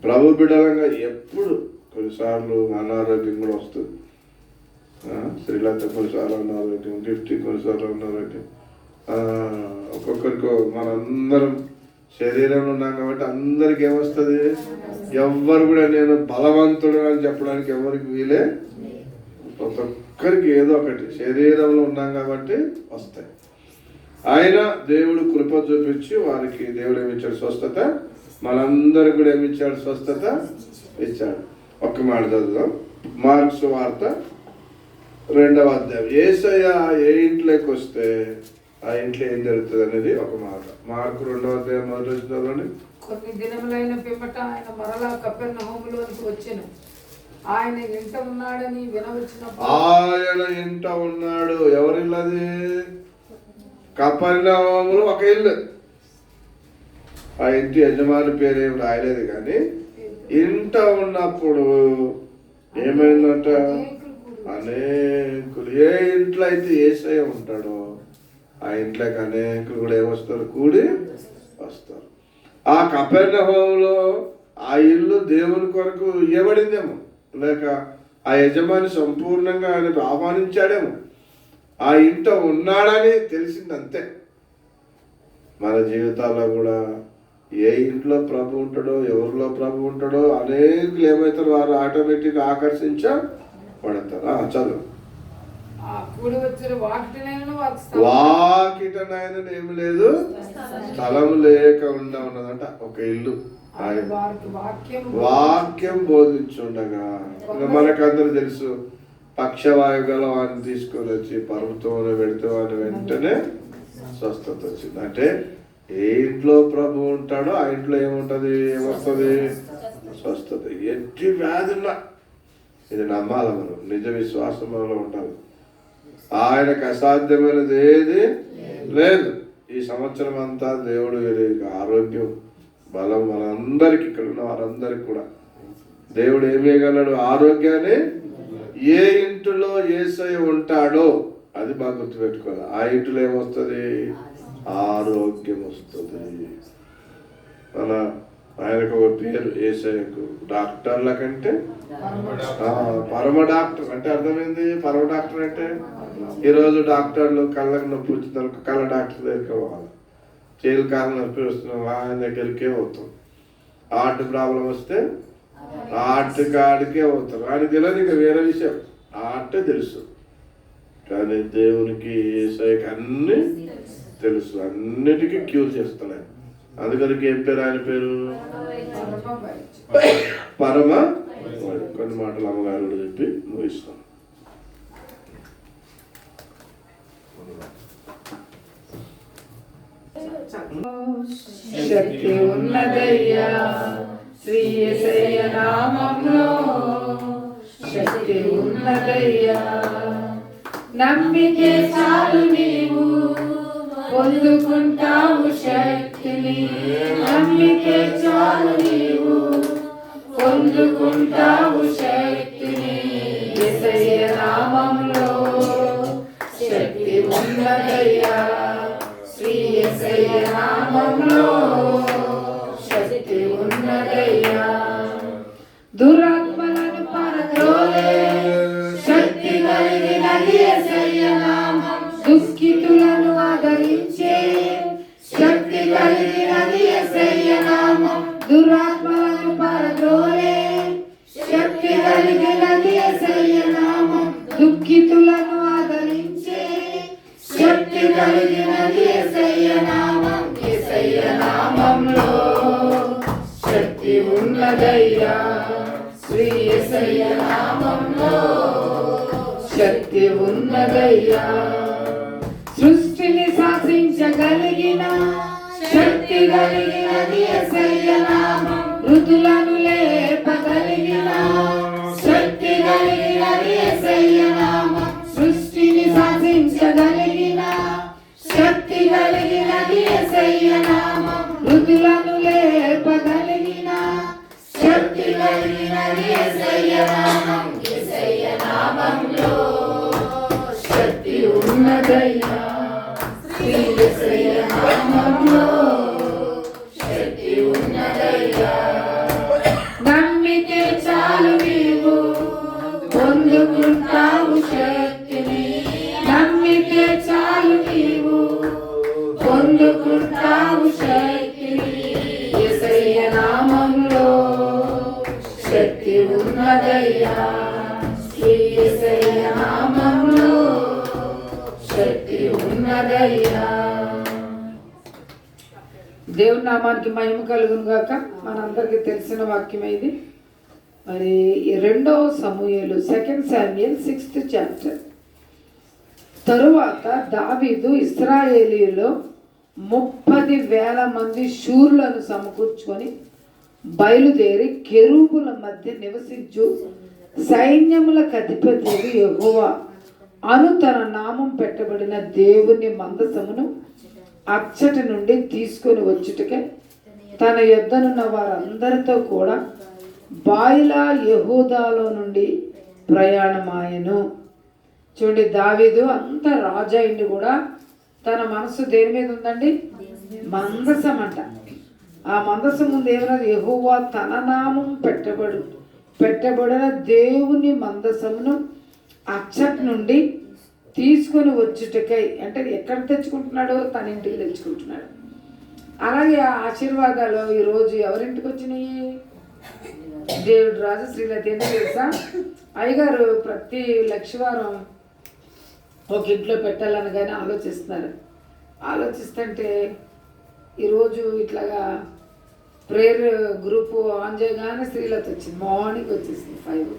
ప్రభు బిడ్డలంగా ఎప్పుడు కొన్నిసార్లు అనారోగ్యం కూడా వస్తుంది. శ్రీలంక కొన్నిసార్లు అనారోగ్యం, గిఫ్ట్ కొన్నిసార్లు అనారోగ్యం. ఒక్కొక్కరికి మనందరం శరీరంలో ఉన్నాం కాబట్టి అందరికి ఏమొస్తుంది? ఎవ్వరు కూడా నేను బలవంతుడు అని చెప్పడానికి ఎవరికి వీలే. ప్రతి ఒక్కరికి ఏదో ఒకటి శరీరంలో ఉన్నాం కాబట్టి వస్తాయి. ఆయన దేవుడు కృప చూపించి వారికి దేవుడు ఏమిచ్చాడు? స్వస్థత. మనందరికి కూడా ఏమిచ్చాడు? స్వస్థత ఇచ్చాడు. ఒక్క మాట చదువుదాం. మార్క్స్ వార్త 2వ అధ్యాయం. యేసయ్య ఏ ఇంట్లోకి వస్తే ఆ ఇంట్లో ఏం జరుగుతుంది అనేది ఒక మాట. మార్కు 2వ అధ్యాయం మొదటి వచనంలోని, కొన్ని దినములైన పిమ్మట ఆయన మరలా కపెర్నహూములోనికి వచ్చెను. ఆయన ఇంట ఉన్నాడని వినవచ్చినప్పుడు, ఆయన ఇంట ఉన్నాడు. ఎవరిల్లది? కపెర్నహూములో ఒక ఇల్లు. ఆ ఇంటి యజమాని పేరు ఏం రాయలేదు, కానీ ఇంట ఉన్నప్పుడు ఏమైందంట? అనేకులు. ఏ ఇంట్లో అయితే యేసయ్య ఉంటాడో ఆ ఇంట్లోకి అనేకులు కూడా ఏమొస్తారు? కూడి వస్తారు. ఆ కపెర్నహూములో ఆ ఇల్లు దేవుని కొరకు ఇవ్వబడిందేమో, లేక ఆ యజమాని సంపూర్ణంగా ఆయనకు ఆహ్వానించాడేమో, ఆ ఇంట ఉన్నాడని తెలిసిందంతే. మన జీవితాల్లో కూడా ఏ ఇంట్లో ప్రభు ఉంటాడో, ఎవరిలో ప్రభు ఉంటాడో అనేకులు ఏమవుతారు? వారు ఆటోమేటిక్గా ఆకర్షించబడతారు. చదువు. ఆ కూడి వచ్చిన వాకిటనైనా ఏమి లేదు, స్థలం లేక ఉన్నదంట ఒక ఇల్లు. వాక్యం బోధించుండగా మనకందరూ తెలుసు, పక్షవాయు గల వాడిని తీసుకొని వచ్చి పర్వతంలో పెడితే వాడిని వెంటనే స్వస్థత వచ్చింది. అంటే ఏ ఇంట్లో ప్రభు ఉంటాడో ఆ ఇంట్లో ఏముంటది? ఏమొస్తుంది? స్వస్థత. ఎట్టి వ్యాధున్నా ఇది నమ్మాలి మనం. నిజ విశ్వాసం మనలో ఉండాలి. ఆయనకు అసాధ్యమైనది ఏది లేదు. ఈ సంవత్సరం అంతా దేవుడు ఆరోగ్యం, బలం మనందరికి, ఇక్కడ ఉన్న వారందరికి కూడా దేవుడు ఏమేయగలడు? ఆరోగ్యాన్ని. ఏ ఇంటిలో యేసయ్య ఉంటాడో అది బాగా గుర్తుపెట్టుకోవాలి. ఆ ఇంటిలో ఏమొస్తుంది? ఆరోగ్యం వస్తుంది. ఆయనకు ఒక పేరు యేసయ్యకు. డాక్టర్ల కంటే పరమ డాక్టర్ అంటే అర్థమైంది. పరమ డాక్టర్ అంటే ఈరోజు డాక్టర్లు కళ్ళకు నొప్పి వచ్చిన కళ్ళ డాక్టర్ దగ్గరికి పోవాలి. చేతుల కాళ్ళ నొప్పి వస్తున్నాం ఆయన దగ్గరికే పోతాం. హార్ట్ ప్రాబ్లం వస్తే హార్ట్ కాడికే పోతాం. ఆయన తెలియదు ఇక వేరే విషయం. హార్ట్ తెలుసు, కానీ దేవునికి యేసయ్యకి అన్ని తెలుసు. అన్నిటికీ క్యూర్ చేస్తున్నాయి. అందుకని ఏం పేరు? ఆయన పేరు పరమ. కొన్ని మాటలు అమ్మగారు కూడా చెప్పి ముగిస్తాం. శక్తి ఉన్నదయ్యా శ్రీ యేసయ్య నామములో, శక్తి ఉన్నదయ్యా. నమ్మితే చాలు నీవు పొందుకుంటావు శక్తిని. నమ్మితే చాలు నీవు పొందుకుంటావు శక్తిని. యేసయ్య నామములో శక్తి ఉన్నదయ్యా శ్రీ యేసయ్య నామములో, శక్తి ఉన్నదయ్యా. దురాత్మలను పరద్రోలే శక్తి కలిగినది యేసయ్య నామం. దుఃఖితులను ఆదరించే శక్తి కలిగినది యేసయ్య నామం. దురాత్మలను పరద్రోలే శక్తి కలిగినది యేసయ్య నామం. దుఃఖితులను ఆదరించే శక్తి కలిగినది యేసయ్య నామం. యేసయ్య నామంలో శక్తి ఉన్నదయ్యా శ్రీ యేసయ్య నామంలో, శక్తి ఉన్నదయ్యా. సృష్టిని శాసించగలిగిన శక్తి కలిగినది యేసయ్య నామం. ఋతులను లేపగలిగిన శక్తి కలిగినది యేసయ్య నామం. సృష్టిని శాసించగలిగిన శక్తి కలిగినది యేసయ్య నామం. ఋతులను లేపగలిగిన శక్తి కలిగినది యేసయ్య నామం. యేసయ్య నామంలో శక్తి ఉన్నదయ్యా శ్రీ యేసయ్య నామంలో, శక్తి ఉన్నదయ్యా. నమ్మితే చాలు నీవు పొందుకుంటావు శక్తిని. నమ్మితే చాలు నీవు పొందుకుంటావు శక్తిని. యేసయ్య నామంలో శక్తి ఉన్నదయ్యా శ్రీ యేసయ్య నామంలో, శక్తి ఉన్నదయ్యా. దేవుని నామానికి మహిమ కలుగును గాక. మనందరికీ తెలిసిన వాక్యమే ఇది. మరి 2 సమూయేలు 2 శామ్యూయల్ 6th చాప్టర్. తరువాత దావీదు ఇశ్రాయేలీయులో 30,000 మంది శూరులను సమకూర్చుకొని బయలుదేరి కెరూబుల మధ్య నివసించు సైన్యములకు అధిపతి యెహోవా అను తన నామం పెట్టబడిన దేవుని మందసమును అచ్చటి నుండి తీసుకొని వచ్చుటకే తన యొద్దనున్న వారందరితో కూడా బాయిలా యెహూదాలో నుండి ప్రయాణమాయెను. చూడండి, దావీదు అంత రాజైండి కూడా తన మనసు దేని మీద ఉందండి? మందసం అంట. ఆ మందసం ముందు ఏమన్నా? యెహోవా తన నామం పెట్టబడిన దేవుని మందసమును అచ్చటి నుండి తీసుకొని వచ్చుటకై, అంటే ఎక్కడ తెచ్చుకుంటున్నాడో తన ఇంటికి తెచ్చుకుంటున్నాడు. అలాగే ఆ ఆశీర్వాదాలు ఈరోజు ఎవరింటికి వచ్చినాయి? దేవుడు రాజు శ్రీలత. ఎందుకు తెలుసా? అయ్యగారు ప్రతి లక్షవారం ఒక ఇంట్లో పెట్టాలని కానీ ఆలోచిస్తుంటే ఈరోజు ఇట్లాగా ప్రేయర్ గ్రూపు ఆన్ చేయగానే శ్రీలత వచ్చింది. మార్నింగ్ వచ్చేసింది 5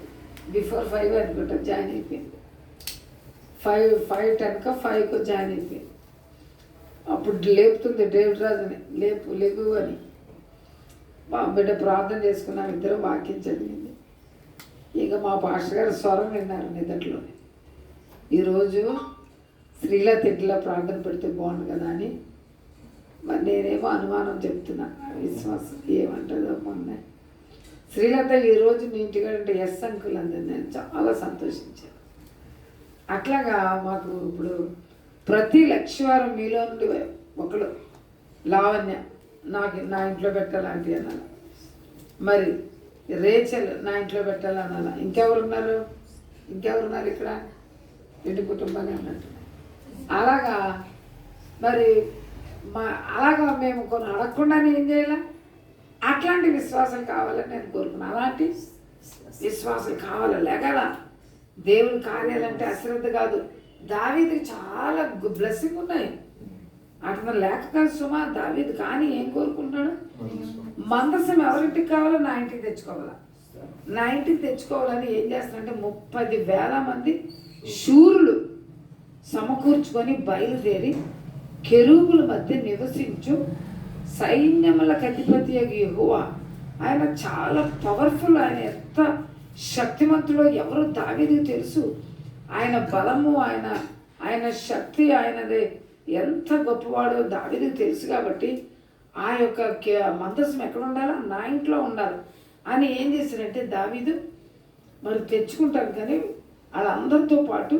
బిఫోర్ 5 అనుకుంటా జాయిన్ అయిపోయింది. 5:10 5కు జాయిన్ అయిపోయింది. అప్పుడు లేపుతుంది దేవుడు రాజుని, లేపు అని. మా బిడ్డ ప్రార్థన చేసుకున్నాం, ఇద్దరు వాక్యం చదివింది. ఇక మా పాస్టర్ గారు స్వరం విన్నారు నిదట్లోనే. ఈరోజు శ్రీలత ఇంట్లో ప్రార్థన పెడితే బాగుండు కదా అని మరి నేనేమో అనుమానం చెప్తున్నా, విశ్వాసం ఏమంటుందో మొన్న. శ్రీలత ఈరోజు నీ ఇంటికంటే ఎస్ అంకుల్ అంది. నేను చాలా సంతోషించాను. అట్లాగా మాకు ఇప్పుడు ప్రతి లక్షవారం మీలో నుండి ఒకరు లావణ్య నా ఇంట్లో పెట్టాలంటే అనాలి, మరి రేచల్ నా ఇంట్లో పెట్టాలనాలా, ఇంకెవరున్నారు ఇక్కడ ఇంటి కుటుంబాన్ని అన్నట్టు. అలాగా మరి అలాగా మేము కొన్ని అడగకుండానే ఏం చేయాలి? అట్లాంటి విశ్వాసం కావాలని నేను కోరుకున్నాను. అలాంటి విశ్వాసం కావాలి, లేగల దేవుని కార్యాలంటే అశ్రద్ధ కాదు. దావీదుకి చాలా బ్లెస్సింగ్ ఉన్నాయి. అట్లా లేక కాదు సుమా. దావీదు కానీ ఏం కోరుకుంటున్నాడు? మందసం ఎవరింటికి కావాలో నా ఇంటికి తెచ్చుకోవాలా. నా ఇంటికి తెచ్చుకోవాలని ఏం చేస్తానంటే 30,000 మంది శూరులు సమకూర్చుకొని బయలుదేరి కెరూబుల మధ్య నివసించు సైన్యములకు అధిపతి యెహోవా. ఆయన చాలా పవర్ఫుల్. ఆయన ఎంత శక్తిమంతుడో ఎవరో దావీదుకు తెలుసు. ఆయన బలము, ఆయన శక్తి, ఆయనది ఎంత గొప్పవాడో దావీదుకు తెలుసు. కాబట్టి ఆ యొక్క మందసం ఎక్కడ ఉండాలా? నా ఇంట్లో ఉండాలి అని ఏం చేశారంటే దావీదు మరి తెచ్చుకుంటారు. కానీ వాళ్ళందరితో పాటు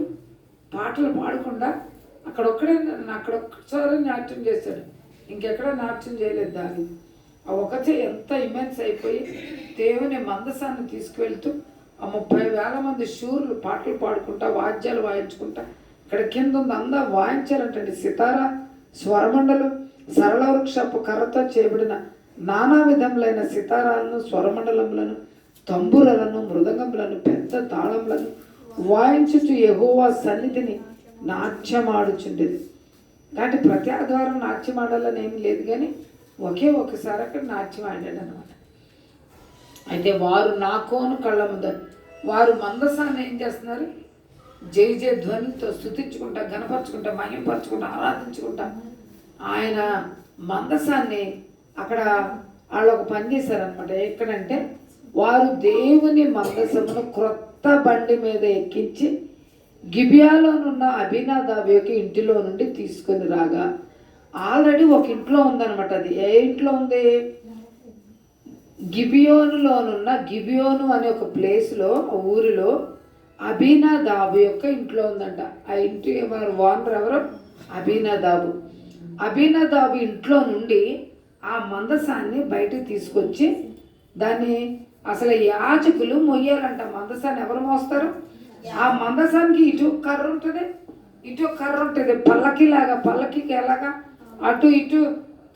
పాటలు పాడకుండా అక్కడొక్కసారి నాట్యం చేశాడు. ఇంకెక్కడ నాట్యం చేయలేదు దావీదు. ఆ ఒకటే ఎంత ఇమెన్స్ అయిపోయి దేవుని మందసాన్ని తీసుకువెళ్తూ ఆ 30,000 మంది శూరులు పాటలు పాడుకుంటా, వాద్యాలు వాయించుకుంటా, ఇక్కడ కింద ఉంది అందరూ వాయించాలంటండి. సితారా, స్వరమండలు, సరళ వృక్షపు కర్రతో చేయబడిన నానా విధములైన సితారాలను, స్వరమండలములను, తంబురలను, మృదంగములను, పెద్ద తాళములను వాయించుచు యెహోవా సన్నిధిని నాట్యమాడుచుండేది. కాబట్టి ప్రతి ఆదివారం నాట్యం ఆడాలని ఏమి లేదు, కానీ ఒకసారి అక్కడ నాట్యం ఆడాడు అనమాట. అయితే వారు నాకోను కళ్ళ ముందు వారు మందసాన్ని ఏం చేస్తున్నారు? జై ధ్వనితో స్తుతించుకుంటా, గణపరచుకుంటా, మహింపరచుకుంటా, ఆరాధించుకుంటా ఆయన మందసాన్ని అక్కడ వాళ్ళు ఒక పని చేశారనమాట. ఎక్కడంటే వారు దేవుని మందసమును క్రొత్త బండి మీద ఎక్కించి గిబియాలోనున్న అబీనాదాబు యొక్క ఇంటిలో నుండి తీసుకొని రాగా, ఆల్రెడీ ఒక ఇంట్లో ఉందన్నమాట. అది ఏ ఇంట్లో ఉంది? గిబియోను అనే ఒక ప్లేస్లో, ఊరిలో అబీనాదాబు యొక్క ఇంట్లో ఉందంట. ఆ ఇంటి వారు ఓనర్ ఎవరు? అబీనాదాబు ఇంట్లో నుండి ఆ మందసాన్ని బయటకు తీసుకొచ్చి దాన్ని అసలు యాజకులు మొయ్యాలంట. మందసాన్ని ఎవరు మోస్తారు? ఆ మందసానికి ఇటు కర్ర ఉంటుంది, ఇటు కర్ర ఉంటుంది. పల్లకికి ఎలాగా అటు ఇటు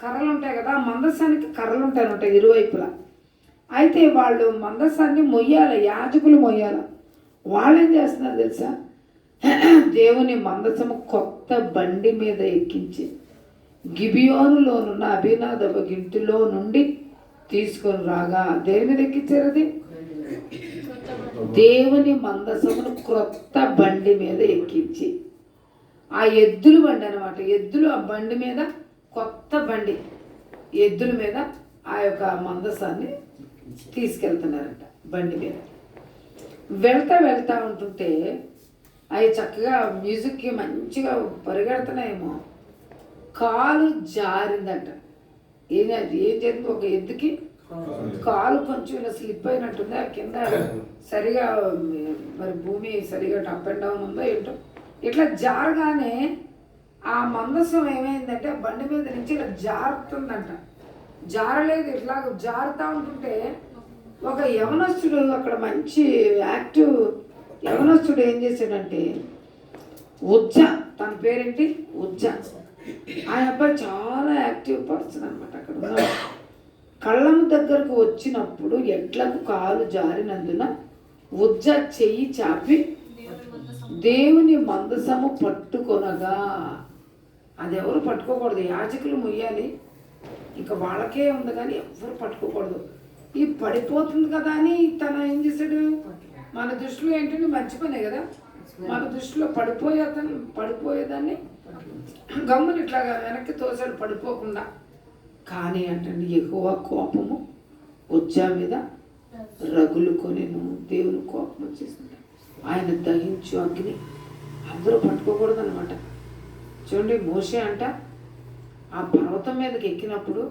కర్రలు ఉంటాయి కదా, ఆ మందసానికి కర్రలు ఉంటాయి ఇరువైపులా. అయితే వాళ్ళు మందసాన్ని మొయ్యాలి, యాజకులు మొయ్యాలి. వాళ్ళు ఏం చేస్తున్నారు తెలుసా? దేవుని మందసము కొత్త బండి మీద ఎక్కించి గిబియోనులోనున్న అభినాదబు ఇంటిలో నుండి తీసుకొని రాగా దేని మీద ఎక్కించారు? అది దేవుని మందసమును క్రొత్త బండి మీద ఎక్కించి, ఆ ఎద్దుల బండి అనమాట, ఎద్దులు ఆ బండి మీద, కొత్త బండి ఎద్దుల మీద ఆ యొక్క మందసాన్ని తీసుకెళ్తున్నారంట బండి మీద. వెళ్తా ఉంటుంటే అవి చక్కగా మ్యూజిక్కి మంచిగా పరిగెడుతున్నాయేమో, కాలు జారిందంట. ఏం చేసింది? ఒక ఎద్దుకి కాలు కొంచెం ఇలా స్లిప్ అయినట్టుంది. ఆ కింద సరిగా మరి భూమి సరిగా అప్ అండ్ డౌన్ ఉందో ఏంటో, ఇట్లా జారగానే ఆ మందసం ఏమైందంటే బండి మీద నుంచి ఇలా జారుతుందంట. జారలేదు, ఇట్లా జారుతూ ఉంటుంటే ఒక యవనస్తుడు, అక్కడ మంచి యాక్టివ్ యవనస్తుడు ఏం చేశాడంటే, ఉజ్జా, తన పేరేంటి? ఉజ్జా. ఆ అబ్బాయి చాలా యాక్టివ్ పర్సన్ అనమాట. అక్కడ ఉన్న కళ్ళం దగ్గరకు వచ్చినప్పుడు ఎడ్లకు కాలు జారినందున ఉజ్జా చెయ్యి చాపి దేవుని మందసము పట్టుకొనగా, అది ఎవరు పట్టుకోకూడదు, యాజకులు మొయ్యాలి, ఇంకా వాళ్ళకే ఉంది కానీ ఎవరు పట్టుకోకూడదు. ఈ పడిపోతుంది కదా అని తన ఏం చేశాడు? మన దృష్టిలో ఏంటంటే మంచి పనే కదా, మన దృష్టిలో పడిపోయేదాన్ని గమ్ముని ఇట్లాగా వెనక్కి తోసాడు పడిపోకుండా. కానీ అంటే యెహోవా కోపము ఉజ్జా మీద రగులుకొనెను. దేవుని కోపం వచ్చేసింది, ఆయన దహించు అగ్ని. అందరూ పట్టుకోకూడదు అనమాట. చూడండి, మోషే అంట ఆ పర్వతం మీదకి ఎక్కినప్పుడు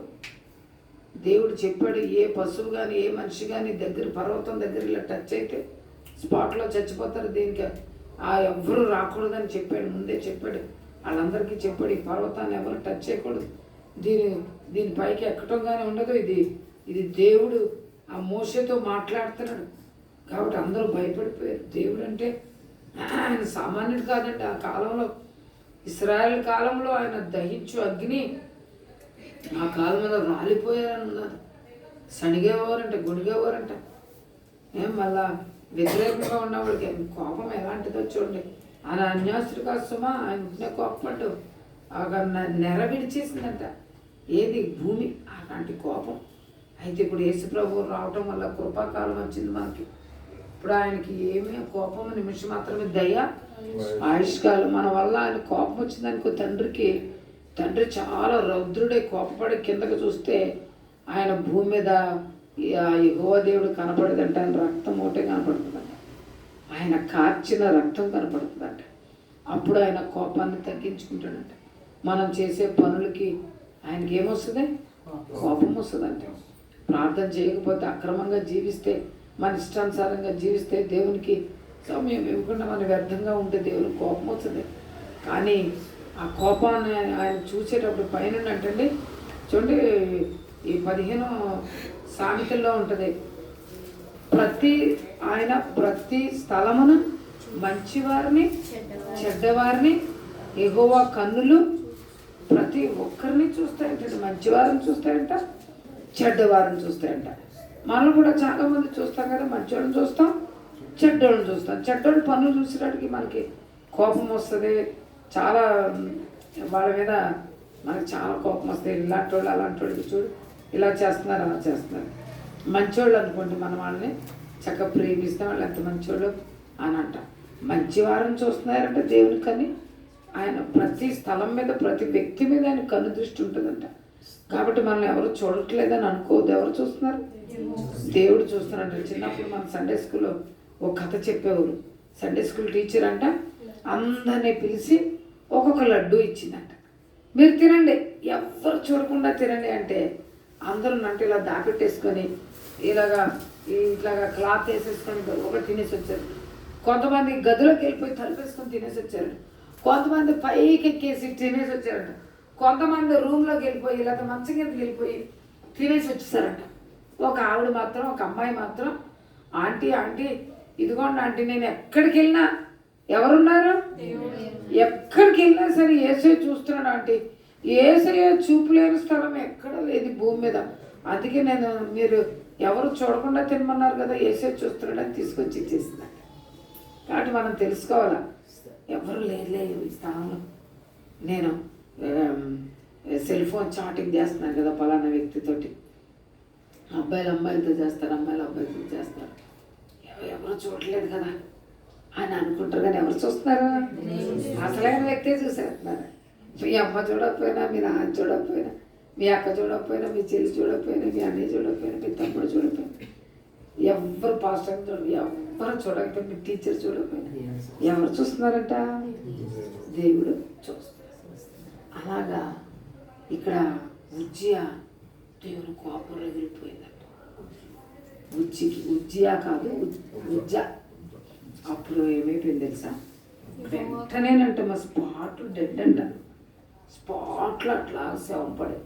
దేవుడు చెప్పాడు, ఏ పశువు కానీ ఏ మనిషి కానీ పర్వతం దగ్గర ఇలా టచ్ అయితే స్పాట్లో చచ్చిపోతారు, దీనికి ఎవ్వరూ రాకూడదని చెప్పాడు, ముందే చెప్పాడు. వాళ్ళందరికీ చెప్పాడు, ఈ పర్వతాన్ని ఎవరు టచ్ చేయకూడదు, దీని పైకి ఎక్కటం కానీ ఉండదు. ఇది దేవుడు ఆ మోషేతో మాట్లాడుతున్నాడు కాబట్టి అందరూ భయపడిపోయారు. దేవుడు అంటే ఆయన సామాన్యుడు కాదండి. ఆ కాలంలో, ఇశ్రాయేల్ కాలంలో ఆయన దహించు అగ్ని ఆ కాలం మీద రాలిపోయారని ఉన్నారు. సణిగేవారంట, గుణిగేవారంట. మళ్ళా వ్యతిరేకంగా ఉన్నవాడికి కోపం ఎలాంటిదో చూడండి. ఆయన అన్యాసుడు కాదు సుమా, ఆయన కోపపడ్డు నెర విడిచేసిందంట. ఏది? భూమి. అలాంటి కోపం. అయితే ఇప్పుడు యేసుప్రభు రావటం వల్ల కృపాకాలం వచ్చింది మనకి. ఇప్పుడు ఆయనకి ఏమీ కోపం నిమిషం మాత్రమే, దయ ఆయుష్కాలం. మన వల్ల ఆయన కోపం వచ్చిందనుకో, తండ్రి చాలా రౌద్రుడే, కోపపడి కిందకు చూస్తే ఆయన భూమి మీద యెహోవా దేవుడు కనపడదంట. ఆయన రక్తం ఒకటే కనపడుతుందంట, ఆయన కార్చిన రక్తం కనపడుతుందంట. అప్పుడు ఆయన కోపాన్ని తగ్గించుకుంటాడంట. మనం చేసే పనులకి ఆయనకి ఏమొస్తుంది? కోపం వస్తుందంట. ప్రార్థన చేయకపోతే, అక్రమంగా జీవిస్తే, మన ఇష్టానుసారంగా జీవిస్తే, దేవునికి సమయం ఇవ్వకుండా మనం వ్యర్థంగా ఉంటే దేవునికి కోపం వస్తుంది. కానీ ఆ కోపాన్ని ఆయన చూసేటప్పుడు పైన అంటండి, చూడండి, ఈ 15 సామెతల్లో ఉంటుంది, ప్రతి స్థలమును మంచివారిని చెడ్డవారిని యెహోవా కన్నులు ప్రతి ఒక్కరిని చూస్తాయంట. మంచివారిని చూస్తాయంట, చెడ్డవారిని చూస్తాయంట. మనం కూడా చాలామంది చూస్తాం కదా, మంచివాళ్ళని చూస్తాం, చెడ్డోళ్ళని చూస్తాం. చెడ్డోళ్ళు పనులు చూసేటప్పటికి మనకి కోపం వస్తుంది. చాలా వాళ్ళ మీద మనకి చాలా కోపం వస్తాయి. ఇలాంటి వాళ్ళు అలాంటి వాళ్ళు చూడు, ఇలా చేస్తున్నారు, అలా చేస్తున్నారు. మంచివాళ్ళు అనుకోండి, మన వాళ్ళని చక్కగా ప్రేమిస్తాం, వాళ్ళు ఎంత మంచివాళ్ళు అని అంట. మంచివారిని చూస్తున్నారంటే దేవుని కని ఆయన ప్రతి స్థలం మీద, ప్రతి వ్యక్తి మీద ఆయన కన్ను దృష్టి ఉంటుందంట. కాబట్టి మనల్ని ఎవరు చూడట్లేదని అనుకోవద్దు. ఎవరు చూస్తున్నారు? దేవుడు చూస్తున్నాడు. చిన్నప్పుడు మన సండే స్కూల్లో ఒక కథ చెప్పేవారు. సండే స్కూల్ టీచర్ అంట అందరినీ పిలిచి ఒక్కొక్క లడ్డు ఇచ్చిందంట. మీరు తినండి, ఎవరు చూడకుండా తినండి అంటే అందరూ అంటే ఇలా దాపెట్టేసుకొని ఇట్లాగా క్లాత్ వేసేసుకొని ఒక తినేసి వచ్చారు. కొంతమంది గదిలోకి వెళ్ళిపోయి తలుపేసుకొని తినేసి వచ్చారు. కొంతమంది పైకి ఎక్కేసి తినేసి వచ్చారంట. కొంతమంది రూమ్లోకి వెళ్ళిపోయి ఇలా మంచం కిందకి వెళ్ళిపోయి తినేసి వచ్చేసారంట. ఒక ఆవిడ మాత్రం, ఒక అమ్మాయి మాత్రం, ఆంటీ ఇదిగోండి ఆంటీ, నేను ఎక్కడికి వెళ్ళినా ఎవరున్నారు? ఎక్కడికి వెళ్ళినా సరే యేసయ్య చూస్తున్నాడు ఆంటీ. యేసయ్య చూపు లేని స్థలం ఎక్కడ లేదు భూమి మీద. అందుకే మీరు ఎవరు చూడకుండా తినమన్నారు కదా, యేసయ్య చూస్తున్నాడని తీసుకొచ్చి ఇచ్చేసిందంట. కాబట్టి మనం తెలుసుకోవాలా, ఎవరు లేదు ఈ స్థానంలో. నేను సెల్ ఫోన్ చాటింగ్ చేస్తున్నారు కదా పలానా వ్యక్తితోటి, అబ్బాయిలు అమ్మాయిలతో చేస్తారు, అమ్మాయిలు అబ్బాయిలతో చేస్తారు, ఎవరు చూడలేదు కదా అని అనుకుంటారు. కానీ ఎవరు చూస్తున్నారు? అసలైన వ్యక్తే చూసేస్తున్నారు. మీ అమ్మ చూడకపోయినా, మీ నాన్న చూడకపోయినా, మీ అక్క చూడకపోయినా, మీ చెల్లి చూడకపోయినా, మీ అన్నయ్య చూడకపోయినా, మీ తమ్ముడు చూడకపోయినా, ఎవరు పాస్టర్ ఎవరు చూడకపోయినా, మీ టీచర్ చూడకపోయినా ఎవరు చూస్తున్నారంట? దేవుడు చూస్తున్నారు. అలాగా ఇక్కడ ఉజ్జియా దేవుని కోపం రగిలిపోయిందంట. ఉజ్జియా కాదు ఉజ్జా. అప్పుడు ఏమైపోయింది తెలుసా? వెంటనేనంట మా స్పాట్ డెడ్ అంట. స్పాట్లో అట్లా శవంపడి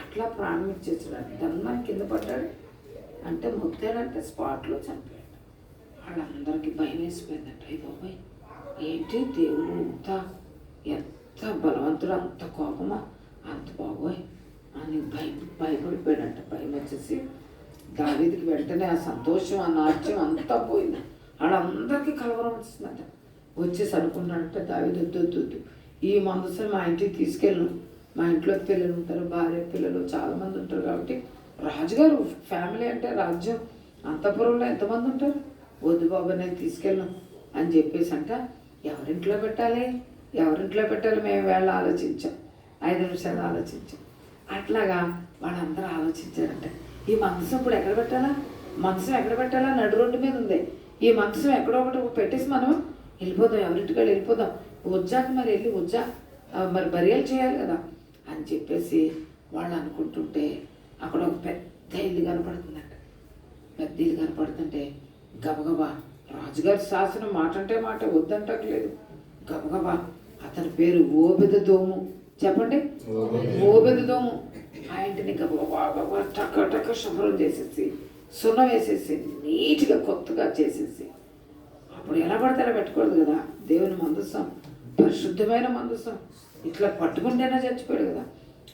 అట్లా ప్రాణం ఇచ్చేసాడు. దన్నా కింద పడ్డాడు అంటే ముద్దాడంటే స్పాట్లో చనిపోయాడు. వాళ్ళందరికీ భయం వేసిపోయిందంట. అయ్యి బాబాయ్ ఏంటి దేవుడు ఎంత బలవంతుడు, అంత కోపమా, అంత బాబోయ్ అని భయపడిపోయాడంట. భయం వచ్చేసి దావీదుకి వెంటనే ఆ సంతోషం, ఆ నాట్యం అంతా పోయింది. వాళ్ళందరికీ కలవరం వచ్చిందంట. వచ్చేసి అనుకున్నాడంటే దావీదు వద్దు, ఈ మందసం మా ఇంటికి తీసుకెళ్ళను, మా ఇంట్లో పిల్లలు ఉంటారు, భార్య పిల్లలు చాలామంది ఉంటారు కాబట్టి, రాజుగారు ఫ్యామిలీ అంటే రాజ్యం అంతఃపురంలో ఎంతమంది ఉంటారు, వద్దు బాబా నేను తీసుకెళ్ళను అని చెప్పేసి అంట. ఎవరింట్లో పెట్టాలి మేము వేళ ఆలోచించాం, 5 నిమిషాలు ఆలోచించాం. అట్లాగా వాళ్ళందరూ ఆలోచించారంట. ఈ మందసం ఇప్పుడు ఎక్కడ పెట్టాలా, నడు రోడ్డు మీద ఉంది. ఈ మందసం ఎక్కడో ఒకటి పెట్టేసి మనం వెళ్ళిపోదాం, ఎవరింటికి వెళ్ళిపోదాం, ఉజ్జాకి మరి వెళ్ళి మరి బరియలు చేయాలి కదా అని చెప్పేసి వాళ్ళు అనుకుంటుంటే అక్కడ ఒక పెద్ద ఇల్లు కనపడుతుందంట. పెద్ద ఇల్లు కనపడుతుంటే గబగబా రాజుగారి శాసనం మాట అంటే మాట, వద్దంటలేదు. గబగబా అతని పేరు ఓబెదెదోము. చెప్పండి, ఓబెదెదోము. ఆ ఇంటిని గబగబా టక్క శుభ్రం చేసేసి, సున్నం వేసేసి, నీట్గా కొత్తగా చేసేసి, అప్పుడు ఎలా పడితే అలా పెట్టకూడదు కదా, దేవుని మందసం, పరిశుద్ధమైన మందసం, ఇట్లా పట్టుకుంటేనే చచ్చిపోయాడు కదా.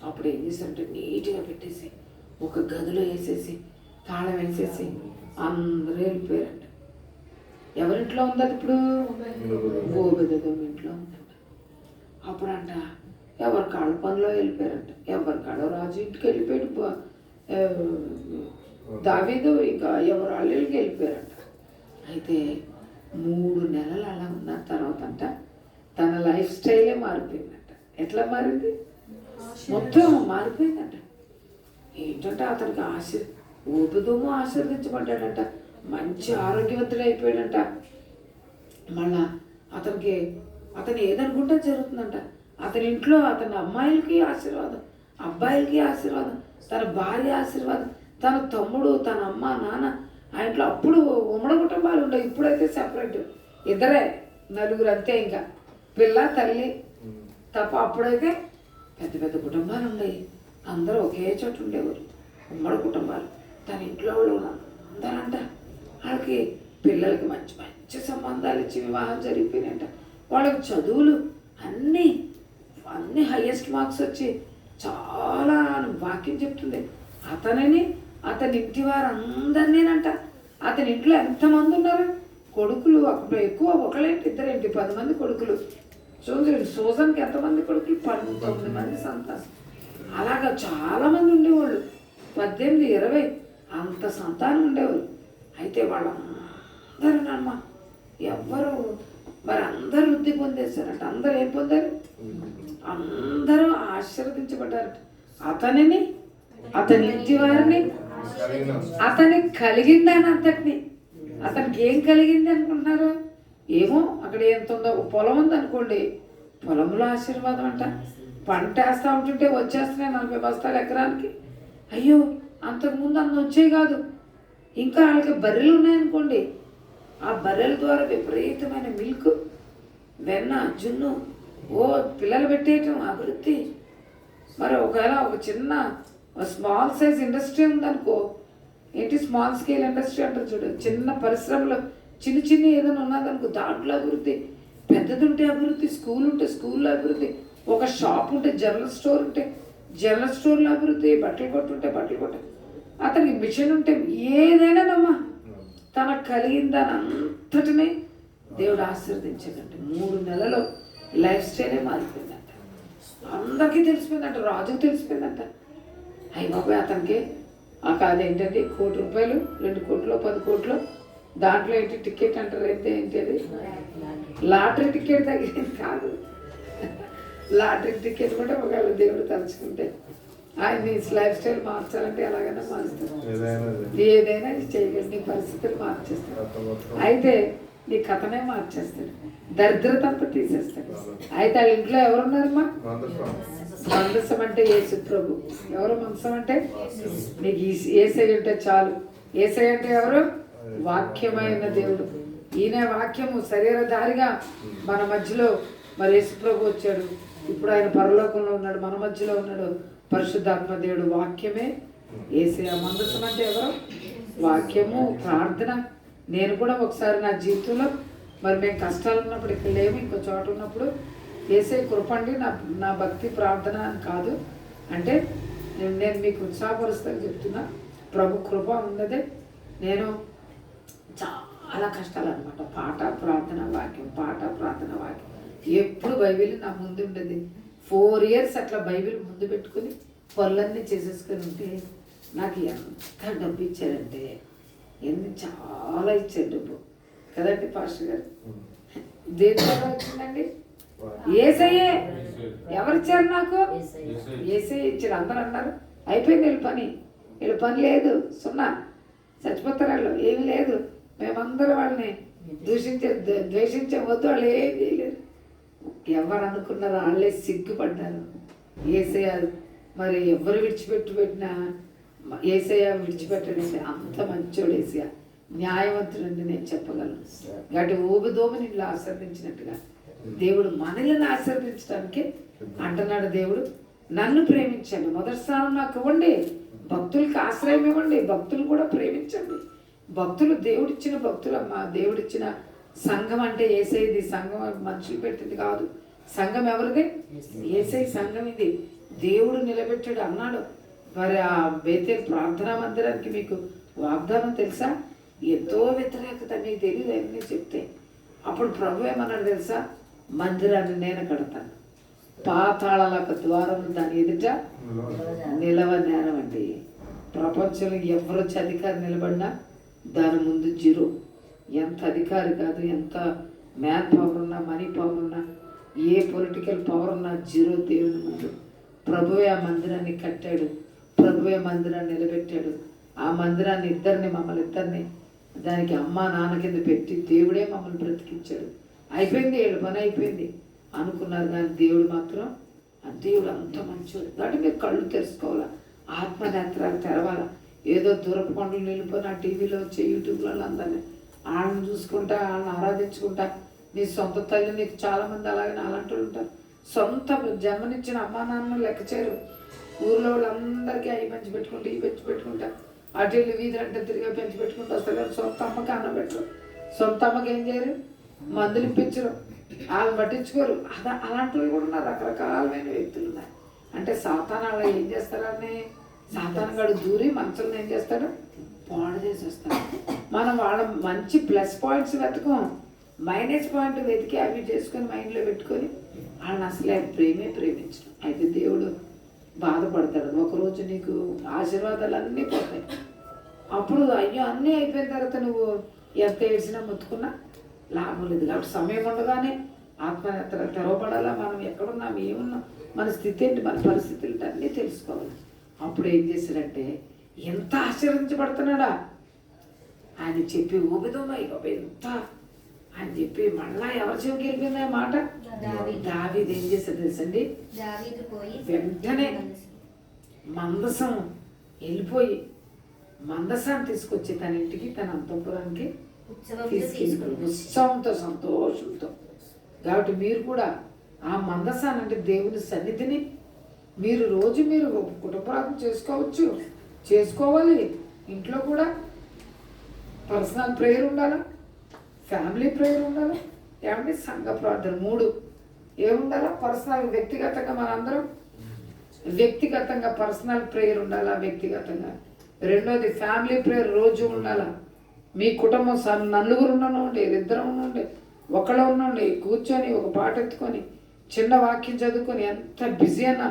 అప్పుడు ఏం చేశారంటే నీట్గా పెట్టేసి ఒక గదిలో వేసేసి తాళం వేసేసి అందరూ వెళ్ళిపోయారంట. ఎవరింట్లో ఉంది అది ఇప్పుడు? ఓబెదెదోము ఇంట్లో ఉందంట. అప్పుడంట ఎవరి కాళ్ళ పనిలో వెళ్ళిపోయారంట. ఎవరి కాళ్ళ రాజు ఇంటికి వెళ్ళిపోయాడు, దావీదు ఇంకా ఎవరు అల్లులకి వెళ్ళిపోయారంట. అయితే 3 నెలలు అలా ఉన్న తర్వాత అంట తన లైఫ్ స్టైలే మారిపోయిందంట. ఎట్లా మారింది? మొత్తం మారిపోయిందంట. ఏంటంటే అతనికి ఓబెదెదోము ఆశీర్వదించబడ్డాడంట, మంచి ఆరోగ్యవంతుడు అయిపోయాడంట. మళ్ళా అతను ఏదనుకుంటే జరుగుతుందంట. అతని ఇంట్లో అతని అమ్మాయిలకి ఆశీర్వాదం, అబ్బాయిలకి ఆశీర్వాదం, తన భార్య ఆశీర్వాదం, తన తమ్ముడు, తన అమ్మ నాన్న. ఆ ఇంట్లో అప్పుడు ఉమ్మడి కుటుంబాలు ఉండవు, ఇప్పుడైతే సెపరేట్, 2 నలుగురు అంతే, ఇంకా పిల్ల తల్లి తప్ప. అప్పుడైతే పెద్ద పెద్ద కుటుంబాలు ఉండేవి, అందరూ ఒకే చోట ఉండేవారు, ఉమ్మడి కుటుంబాలు. తన ఇంట్లో వాళ్ళు అందరంట వాళ్ళకి పిల్లలకి మంచి మంచి సంబంధాలు ఇచ్చి వివాహం జరిగిపోయినాయంట. వాళ్ళకి చదువులు అన్నీ హైయెస్ట్ మార్క్స్ వచ్చి చాలా వాక్యం చెప్తుంది. అతని ఇంటి వారందరినీనంట. అతని ఇంట్లో ఎంతమంది ఉన్నారు కొడుకులు, అప్పుడు ఎక్కువ, ఒకళ్ళేంటి 2 10 మంది కొడుకులు. చూడండి సూజన్కి ఎంతమంది కొడుకులు? 19 మంది సంతానం. అలాగా చాలామంది ఉండేవాళ్ళు, 18 20 అంత సంతానం ఉండేవారు. అయితే వాళ్ళందరూనమ్మా ఎవ్వరు మరి అందరూ వృద్ధి పొందేశారట. అందరూ ఏం పొందారు? అందరూ ఆశీర్వదించబడ్డారట. అతనిని, అతని ఇంటి వారిని, అతనికి కలిగిందని అంతటిని. అతనికి ఏం కలిగింది అనుకుంటున్నారు? ఏమో అక్కడ ఎంత ఉందో, పొలం ఉంది అనుకోండి, పొలంలో ఆశీర్వాదం అంట. పంట వేస్తూ ఉంటుంటే వచ్చేస్తున్నాయి 40 బస్తాలు ఎకరానికి. అయ్యో అంతకుముందు అన్న వచ్చేవి కాదు. ఇంకా వాళ్ళకి బర్రెలు ఉన్నాయనుకోండి, ఆ బర్రెల ద్వారా విపరీతమైన మిల్క్, వెన్న, జున్ను, పిల్లలు పెట్టేయటం, అభివృద్ధి. మరి ఒకవేళ ఒక చిన్న స్మాల్ సైజ్ ఇండస్ట్రీ ఉందనుకో, ఏంటి స్మాల్ స్కేల్ ఇండస్ట్రీ అంటారు చూడు, చిన్న పరిశ్రమలో చిన్న ఏదైనా ఉన్నదనుకో, దాంట్లో అభివృద్ధి. పెద్దది ఉంటే అభివృద్ధి, స్కూల్ ఉంటే స్కూల్లో అభివృద్ధి, ఒక షాప్ ఉంటే జనరల్ స్టోర్ ఉంటే జనరల్ స్టోర్లో అభివృద్ధి, బట్టలు కొట్టు ఉంటే బట్టలు కొట్టు, అతనికి మిషన్ ఉంటే ఏదైనానమ్మా తనకు కలిగిందని అంతటినీ దేవుడు ఆశీర్వదించాడంటే 3 నెలలు లైఫ్ స్టైలే మారిపోయిందంట. అందరికీ తెలిసిపోయిందంట, రాజుకు తెలిసిపోయిందంట. అయ్యి బాబాయ్ అతనికి అదేంటండి 1 కోటి రూపాయలు, 2 కోట్లు, 10 కోట్లు, దాంట్లో ఏంటి టికెట్ అంటారు, ఏంటి అది లాటరీ టికెట్ తగ్గింది కాదు. లాటరీ టికెట్ కూడా ఒకవేళ దేవుడు తలుచుకుంటే ఆయన లైఫ్ స్టైల్ మార్చాలంటే ఎలాగైనా మారుస్తాడు, ఏదైనా చేయగలరు, నీ పరిస్థితులు మార్చేస్తాడు. అయితే నీ కథనే మార్చేస్తాడు, దరిద్రత అంతా తీసేస్తాడు. అయితే వాళ్ళ ఇంట్లో ఎవరున్నారమ్మా? మందసం అంటే యేసు ప్రభు. ఎవరు మందసం అంటే? నీకు యేసయ్య ఉంటే చాలు. యేసయ్య అంటే ఎవరు? వాక్యమైన దేవుడు. ఈయన వాక్యము శరీరధారిగా మన మధ్యలో మరి యేసు ప్రభు వచ్చాడు. ఇప్పుడు ఆయన పరలోకంలో ఉన్నాడు, మన మధ్యలో ఉన్నాడు. పరిశుద్ధాత్మ దేవుడు వాక్యమే యేసయ్య. మందసం అంటే ఎవరు? వాక్యము, ప్రార్థన. నేను కూడా ఒకసారి నా జీవితంలో మరి మేము కష్టాలు ఉన్నప్పుడు, ఇక్కడ లేము ఇంకో చోట ఉన్నప్పుడు, యేసయ్య కృప అండి నా భక్తి ప్రార్థన అని కాదు అంటే నేను మీకు ఉత్సాహపరుస్తాను చెప్తున్నా. ప్రభు కృప ఉన్నదే. నేను చాలా కష్టాలు అనమాట. పాట ప్రార్థన వాక్యం, పాట ప్రార్థన వాక్యం. ఎప్పుడు బైబిల్ నా ముందు ఉండేది. 4 years అట్లా బైబిల్ ముందు పెట్టుకుని పనులన్నీ చేసేసుకొని ఉంటే నాకు ఎంత డబ్బు ఇచ్చారంటే చాలా ఇచ్చారు డబ్బు కదండి పాస్టర్ గారు. దేని వల్ల వచ్చిందండి? యేసయ్యే. ఎవరిచ్చారు నాకు? యేసయ్య ఇచ్చారు. అందరూ అన్నారు అయిపోయింది వీళ్ళ పని లేదు, సున్నా, చచ్చిపోతారు వాళ్ళు, ఏమి లేదు, మేమందరూ వాళ్ళని ద్వేషించే వద్దు, వాళ్ళు ఏం చేయలేరు. ఎవరు అనుకున్నారు? వాళ్ళే సిగ్గుపడ్డారు. యేసయ్య మరి ఎవరు విడిచిపెట్టినా యేసయ్య విడిచిపెట్టడండి. అంత మంచోడు యేసయ్య, న్యాయవంతుడండి నేను చెప్పగలను. కాబట్టి ఊబిదోమని ఇలా ఆశీర్వదించినట్టుగా దేవుడు మనల్ని ఆశీర్వదించడానికి అంటున్నాడు. దేవుడు నన్ను ప్రేమించండి, మొదటి స్థానం నాకు ఇవ్వండి, భక్తులకి ఆశ్రయం ఇవ్వండి, భక్తులు కూడా ప్రేమించండి. భక్తులు దేవుడిచ్చిన భక్తులమ్మా. దేవుడిచ్చిన సంఘం అంటే యేసయ్యది. సంఘం మనుషులు పెట్టింది కాదు. సంఘం ఎవరిది? యేసయ్య సంఘం ఇది. దేవుడు నిలబెట్టాడు అన్నాడు. మరి ఆ బేతేల్ ప్రార్థనా మందిరానికి మీకు వాగ్దానం తెలుసా? ఎంతో వ్యతిరేకత, మీకు తెలియదు అన్నీ చెప్తే. అప్పుడు ప్రభు ఏమన్నాడు తెలుసా? మందిరాన్ని నేను కడతాను, పాతాళాలకు ద్వారం దాని ఎదుట నిలవనేరమండి. ప్రపంచంలో ఎవరు అధికారి నిలబడినా దాని ముందు 0. ఎంత అధికారి కాదు, ఎంత మ్యాన్ పవర్ ఉన్నా, మనీ పవర్ ఉన్నా, ఏ పొలిటికల్ పవర్ ఉన్నా 0 దేవుని ముందు. ప్రభువే ఆ మందిరాన్ని కట్టాడు, ప్రభువే మందిరాన్ని నిలబెట్టాడు. ఆ మందిరాన్ని మమ్మల్ని ఇద్దరిని దానికి అమ్మా నాన్న కింద పెట్టి దేవుడే మమ్మల్ని బ్రతికించాడు. అయిపోయింది, వీళ్ళ పని అయిపోయింది అనుకున్నారు. కానీ దేవుడు మాత్రం దేవుడు అంత మంచివాడు. కాబట్టి మీరు కళ్ళు తెరుచుకోవాలా, ఆత్మనేత్రాలు తెరవాలా. ఏదో దూరపు కొండలు నిలిపోయిన టీవీలో వచ్చే యూట్యూబ్లో అందరినీ వాళ్ళని చూసుకుంటా, వాళ్ళని ఆరాధించుకుంటా, నీ సొంత తల్లి, నీకు చాలామంది అలాగే అలాంటి వాళ్ళు ఉంటారు. సొంత జన్మనిచ్చిన అమ్మా నాన్న లెక్క చేయరు. ఊర్లో వాళ్ళందరికీ అవి పంచి పెట్టుకుంటా, ఇవి పెంచి పెట్టుకుంటా, అటు వెళ్ళి వీధి అంటే తిరిగి పెంచి పెట్టుకుంటూ వస్తారు. కానీ సొంత అమ్మకి అన్నం పెట్టరు, సొంత అమ్మకి ఏం చేయరు, మందులు ఇప్పించరు, వాళ్ళని పట్టించుకోరు. అలాంటి వాళ్ళు కూడా ఉన్నారు. రకరకాలమైన వ్యక్తులు ఉన్నాయి. అంటే సాతాను అలా ఏం చేస్తారని, సాతాను గడు దూరి మనసులను ఏం చేస్తాడు? పాడు చేసి వస్తాడు. మనం వాళ్ళ మంచి ప్లస్ పాయింట్స్ వెతకం, మైనస్ పాయింట్ వెతికి అవి చేసుకొని మైండ్లో పెట్టుకొని వాళ్ళని అసలే ప్రేమించడం. అయితే దేవుడు బాధపడతాడు. ఒకరోజు నీకు ఆశీర్వాదాలు అన్నీ పోతాయి. అప్పుడు అయ్యో అన్నీ అయిపోయిన తర్వాత నువ్వు ఎంత ఏడ్చినా ముత్తుకున్నా లాభం లేదు. కాబట్టి సమయం ఉండగానే ఆత్మనేత్ర తెరవబడాలా. మనం ఎక్కడున్నాం, ఏమున్నాం, మన స్థితి ఏంటి, మన పరిస్థితులు అన్నీ తెలుసుకోవాలి. అప్పుడు ఏం చేశాడంటే ఎంత ఆశ్చర్యించబడుతున్నాడా ఆయన చెప్పి ఊబిదోమా ఎంత అని చెప్పి మళ్ళా ఎవరి చెవికి వెళ్ళిపోయింది ఆ మాట? దావీదు ఏం చేశాడు తెలుసండి? వెంటనే మందసం వెళ్ళిపోయి మందసాన్ని తీసుకొచ్చి తన ఇంటికి, తన అంతఃపురానికి తీసుకెళ్ళిపోయి ఉత్సవంతో, సంతోషంతో. కాబట్టి మీరు కూడా ఆ మందసాన్ని అంటే దేవుని సన్నిధిని మీరు రోజు మీరు కుటుంబరాగం చేసుకోవాలి. ఇంట్లో కూడా పర్సనల్ ప్రేయర్ ఉండాలా, ఫ్యామిలీ ప్రేయర్ ఉండాలా, ఏమంటే సంఘ ప్రార్థన 3 ఏముండాలా? పర్సనల్ వ్యక్తిగతంగా మనందరం వ్యక్తిగతంగా పర్సనల్ ప్రేయర్ ఉండాలా, వ్యక్తిగతంగా. రెండోది ఫ్యామిలీ ప్రేయర్ రోజు ఉండాలా. మీ కుటుంబం 4 ఉండనండి, 2 ఉండండి, ఒకళ్ళు ఉండండి, కూర్చొని ఒక పాట ఎత్తుకొని చిన్న వాక్యం చదువుకొని ఎంత బిజీ అన్న,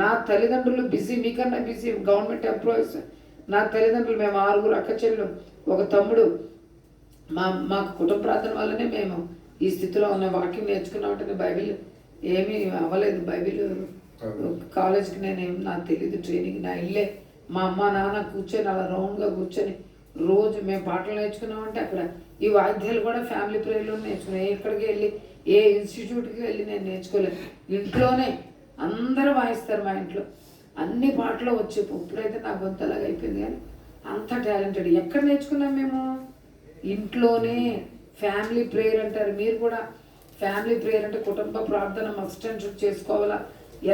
నా తల్లిదండ్రులు బిజీ, మీకన్నా బిజీ, గవర్నమెంట్ ఎంప్లాయీస్. నా తల్లిదండ్రులు, మేము 6 అక్క చెల్లెలు, ఒక తమ్ముడు. మాకు కుటుంబ ప్రార్థన వల్లనే మేము ఈ స్థితిలో ఉన్న. వాక్యం నేర్చుకున్నామంటే బైబిల్ ఏమీ అవ్వలేదు. బైబిల్ కాలేజ్కి నేనేం నాకు తెలియదు, ట్రైనింగ్ నా ఇల్లే. మా అమ్మ నాన్న కూర్చొని అలా రౌండ్గా కూర్చొని రోజు మేము పాటలు నేర్చుకున్నామంటే అక్కడ ఈ వాయిద్యాలు కూడా ఫ్యామిలీ ప్రేయర్లో నేర్చుకున్నాను. ఎక్కడికి వెళ్ళి ఏ ఇన్స్టిట్యూట్కి వెళ్ళి నేను నేర్చుకోలేదు. ఇంట్లోనే అందరూ వాయిస్తారు మా ఇంట్లో, అన్ని పాటలు వచ్చే. ఇప్పుడైతే నా గొంతలాగా అయిపోయింది, కానీ అంత టాలెంటెడ్. ఎక్కడ నేర్చుకున్నాం మేము? ఇంట్లోనే. ఫ్యామిలీ ప్రేయర్ అంటారు. మీరు కూడా ఫ్యామిలీ ప్రేయర్ అంటే కుటుంబ ప్రార్థన మస్ట్ చేసుకోవాలా.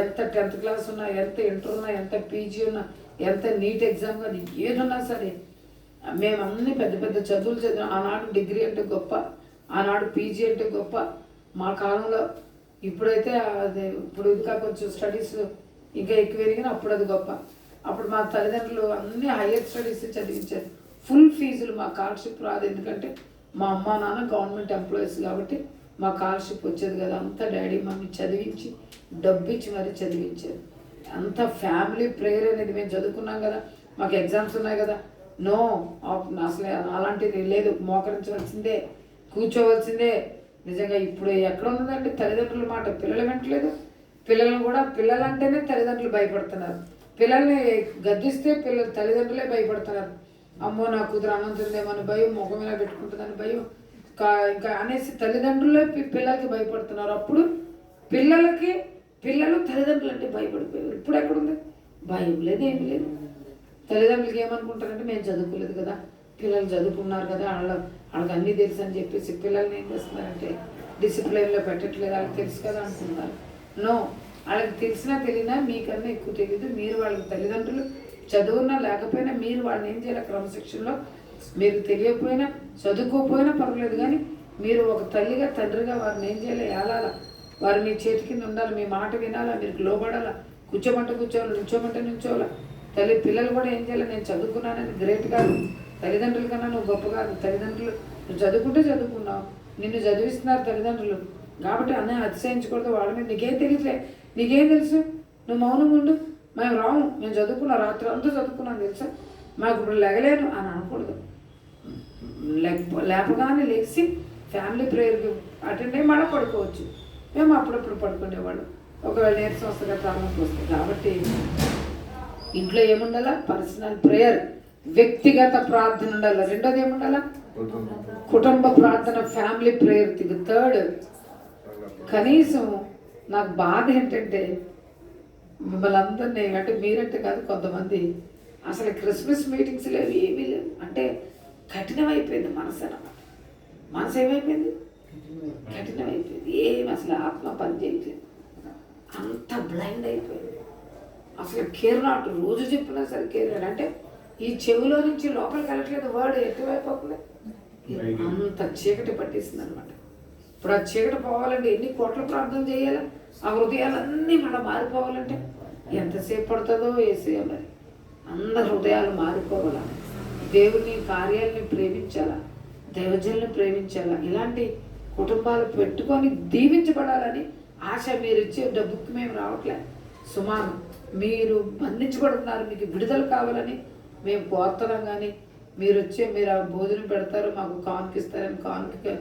ఎంత 10th క్లాస్ ఉన్నా, ఎంత ఇంటర్ ఉన్నా, ఎంత పీజీ ఉన్నా, ఎంత నీట్ ఎగ్జామ్ కానీ ఏదున్నా సరే, మేము అన్ని పెద్ద పెద్ద చదువులు చదివాం. ఆనాడు డిగ్రీ అంటే గొప్ప, ఆనాడు పీజీ అంటే గొప్ప మా కాలంలో. ఇప్పుడైతే అదే, ఇప్పుడు ఇంకా కొంచెం స్టడీస్ ఇంకా ఎక్కువ పెరిగిన, అప్పుడు అది గొప్ప. అప్పుడు మా తల్లిదండ్రులు అన్ని హైయర్ స్టడీస్ చదివించారు. ఫుల్ ఫీజులు. మా స్కాలర్షిప్ రాదు, ఎందుకంటే మా అమ్మ నాన్న గవర్నమెంట్ ఎంప్లాయీస్ కాబట్టి మా స్కాలర్షిప్ వచ్చేది కదా. అంతా డాడీ మమ్మీ చదివించి డబ్బు ఇచ్చి మరీ చదివించారు. అంత ఫ్యామిలీ ప్రేయర్ అనేది మేము చదువుకున్నాం కదా. మాకు ఎగ్జామ్స్ ఉన్నాయి కదా, నో అసలు అలాంటిది లేదు. మోకరించవలసిందే, కూర్చోవలసిందే. నిజంగా ఇప్పుడు ఎక్కడ ఉన్నదండి తల్లిదండ్రుల మాట? పిల్లలు వింటలేదు. పిల్లలను కూడా, పిల్లలంటేనే తల్లిదండ్రులు భయపడుతున్నారు. పిల్లల్ని గద్దిస్తే తల్లిదండ్రులే భయపడుతున్నారు. అమ్మో నా కూతురు అన్నం తిందేమని భయం, ముఖం ఇలా పెట్టుకుంటుందని భయం, ఇంకా అనేసి తల్లిదండ్రులే పిల్లలకి భయపడుతున్నారు. అప్పుడు పిల్లలు తల్లిదండ్రులు అంటే భయపడిపోయారు. ఇప్పుడు ఎక్కడుంది? భయం లేదు, ఏమి లేదు. తల్లిదండ్రులకి ఏమనుకుంటారంటే మేము చదువుకోలేదు కదా, పిల్లలు చదువుకున్నారు కదా, వాళ్ళకి అన్నీ తెలుసు అని చెప్పేసి పిల్లల్ని ఏం చేస్తున్నారంటే డిసిప్లైన్లో పెట్టట్లేదు. వాళ్ళకి తెలుసు కదా అనుకుంటున్నారు. నో, వాళ్ళకి తెలిసినా తెలియనా మీకన్నా ఎక్కువ తెలియదు. మీరు వాళ్ళకి తల్లిదండ్రులు చదువున్నా లేకపోయినా మీరు వాళ్ళని ఏం చేయాలి? క్రమశిక్షణలో. మీరు తెలియకపోయినా చదువుకోకపోయినా పర్వాలేదు, కానీ మీరు ఒక తల్లిగా తండ్రిగా వారిని ఏం చేయాలి? ఏలాల. వారు మీ చేతి కింద ఉండాలి, మీ మాట వినాలా, మీరు లోబడాలా. కూర్చోమంటే కూర్చోవాలి, నుంచోమంటే నుంచోవాలా. పిల్లలు కూడా ఏం చేయాలి? నేను చదువుకున్నానని గ్రేట్ కాదు, తల్లిదండ్రుల కన్నా నువ్వు గొప్ప కాదు. తల్లిదండ్రులు నువ్వు చదువుకుంటే చదువుకున్నావు, నిన్ను చదివిస్తున్నారు తల్లిదండ్రులు కాబట్టి అన్నీ అతిశయించకూడదు. వాళ్ళ మీద నీకేం తెలియట్లే, నీకేం తెలుసు, నువ్వు మౌనంగా ఉండు. మేము రాము, నేను చదువుకున్నా, రాత్రి అంతా చదువుకున్నాను తెలుసా, మాకు ఇప్పుడు లెగలేను అని అనకూడదు. లేపగానే లేచి ఫ్యామిలీ ప్రేయర్కి అటెండ్ అయ్యి మళ్ళీ పడుకోవచ్చు. మేము అప్పుడప్పుడు పడుకునేవాళ్ళం, ఒకవేళ నీరసం వస్తుంది, ప్రారంభం వస్తుంది. కాబట్టి ఇంట్లో ఏముండాలా? పర్సనల్ ప్రేయర్, వ్యక్తిగత ప్రార్థన ఉండాలి. రెండోది ఏముండాలా? కుటుంబ ప్రార్థన, ఫ్యామిలీ ప్రేయర్. థర్డ్, కనీసం నాకు బాధ ఏంటంటే మిమ్మల్ని అందరినీ, అంటే మీరంటే కాదు, కొంతమంది అసలు క్రిస్మస్ మీటింగ్స్ లేవు, ఏమీ లేవు. అంటే కఠినమైపోయింది మనసు అన్నమాట. మనసు ఏమైపోయింది? కఠినమైపోయింది. ఏమి అసలు ఆత్మ పని చేయట్లేదు, అంత బ్లైండ్ అయిపోయింది. అసలు కేర్ నాట్. రోజు చెప్పినా సరే కేర్ నాట్. అంటే ఈ చెవిలో నుంచి లోపలికి వెళ్ళట్లేదు, వర్డ్ ఎటువైపోతుంది, అంత చీకటి పట్టేసింది అనమాట. ఇప్పుడు ఆ చీకటి పోవాలంటే ఎన్ని కోట్ల ప్రార్థన చేయాలి? ఆ హృదయాలన్నీ మళ్ళీ మారిపోవాలంటే ఎంతసేపు పడుతుందో వేసే. మరి అందరి హృదయాలు మారిపోవాలా, దేవుని కార్యాలని ప్రేమించాలా, దైవజనులను ప్రేమించాలా. ఇలాంటి కుటుంబాలు పెట్టుకొని దీవించబడాలని ఆశ. మీరు ఇచ్చే డబ్బుకి మేము రావట్లే సుమాను, మీరు బంధించబడుతున్నారు, మీకు విడుదల కావాలని మేము కోరుతున్నాం. కానీ మీరు ఆ భోజనం పెడతారు, మాకు కానుక ఇస్తారని కానుకకి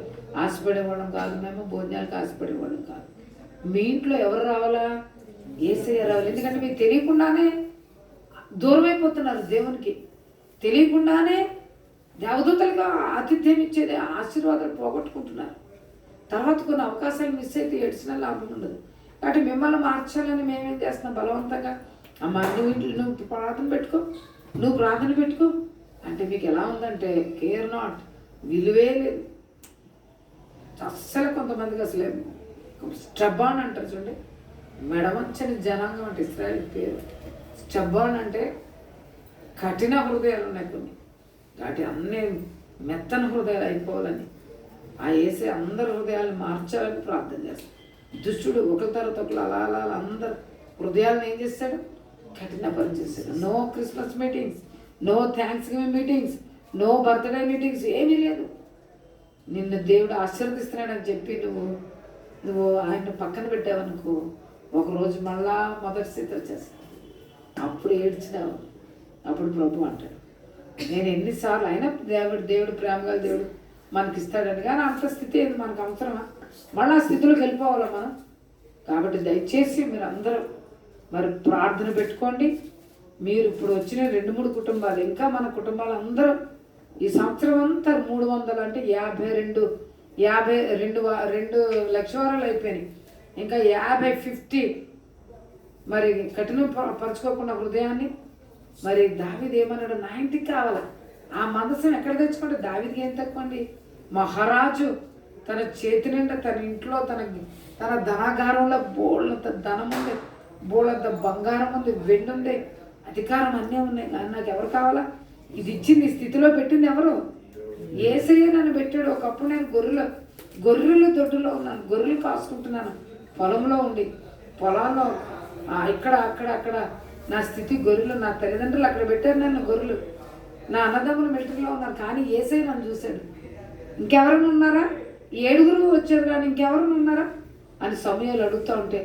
ఆశపడేవాళ్ళం కాదు, మేము భోజనాలకు ఆశపడేవాళ్ళం కాదు. మీ ఇంట్లో ఎవరు రావాలా? యేసయ్య రావాలి. ఎందుకంటే మీకు తెలియకుండానే దూరం అయిపోతున్నారు దేవునికి. తెలియకుండానే దేవదూతలుగా ఆతిథ్యం ఇచ్చేది ఆశీర్వాదాలు పోగొట్టుకుంటున్నారు. తర్వాత కొన్ని అవకాశాలు మిస్ అయితే ఏడ్చిన లాభం ఉండదు. కాబట్టి మిమ్మల్ని మార్చాలని మేమేం చేస్తున్నాం? బలవంతంగా అమ్మ నువ్వు ప్రార్థన పెట్టుకో, నువ్వు ప్రార్థన పెట్టుకో అంటే మీకు ఎలా ఉందంటే కేర్ నాట్, విలువే లేదు అస్సలు. కొంతమందికి అసలే స్టబ్బాన్ అంటారు చూడండి, మెడవంచని జనాంగం అంటే ఇస్రాయేల్ పేరు. స్టబ్బాన్ అంటే కఠిన హృదయాలు ఉన్నాయి కొన్ని. కాబట్టి అన్నీ మెత్తన హృదయాలు అయిపోవాలని ఆ యేసే అందరి హృదయాలు మార్చాలని ప్రార్థన చేస్తాడు. దుష్టుడు ఒకరి తర్వాత ఒకరు అలా అలా అందరు హృదయాలను ఏం చేస్తాడు? కఠిన పని చేస్తాడు. No Christmas meetings, no Thanksgiving గివింగ్ మీటింగ్స్, నో బర్త్డే మీటింగ్స్, ఏమీ లేదు. నిన్ను దేవుడు ఆశీర్వదిస్తున్నాడని చెప్పి నువ్వు నువ్వు ఆయన పక్కన పెట్టావనుకో ఒకరోజు మళ్ళా మొదటి స్థితి వచ్చేస్తా. అప్పుడు ఏడ్చినావు. అప్పుడు ప్రభు అంటాడు, నేను ఎన్నిసార్లు అయినా దేవుడు ప్రేమగా దేవుడు మనకి ఇస్తాడని, కానీ అంత స్థితి ఏది మనకు అవసరమా? మళ్ళీ ఆ స్థితిలోకి వెళ్ళిపోవాలా మనం? కాబట్టి దయచేసి మీరు అందరూ మరి ప్రార్థన పెట్టుకోండి. మీరు ఇప్పుడు వచ్చిన 2-3 కుటుంబాలు, ఇంకా మన కుటుంబాలు అందరూ ఈ సంవత్సరం అంతా 300 అంటే 52 లక్ష వారాలు అయిపోయినాయి. ఇంకా 50 మరి కఠినం పరుచుకోకుండా హృదయాన్ని. మరి దావీదు ఏమన్నాడు? 90 కావాలా? ఆ మనసును ఎక్కడ తెచ్చుకుంటే దావీదుకి ఏం తక్కువ అండి? మహారాజు తన చేతి నిండా తన ఇంట్లో తన ధనాగారంలో బోళ్ళంత ధనం ఉంది, బోళ్ళంత బంగారం ఉంది, వెండి ఉంది, అధికారం అన్నీ ఉన్నాయి. నాకు ఎవరు కావాలా? ఇది ఇచ్చింది, స్థితిలో పెట్టింది ఎవరు? యేసయ్య నన్ను పెట్టాడు. ఒకప్పుడు నేను గొర్రెల దొడ్డులో ఉన్నాను, గొర్రెలు కాసుకుంటున్నాను, పొలంలో ఉండి పొలాల్లో అక్కడ నా స్థితి గొర్రెలు. నా తల్లిదండ్రులు అక్కడ పెట్టారు నన్ను, గొర్రెలు. నా అన్నదమ్ములు మిలిటరీలో ఉన్నారు, కానీ యేసయ్య నన్ను చూశాడు. ఇంకెవరైనా ఉన్నారా? 7 వచ్చారు కానీ ఇంకెవరైనా ఉన్నారా అని సమయాలు అడుగుతూ ఉంటే,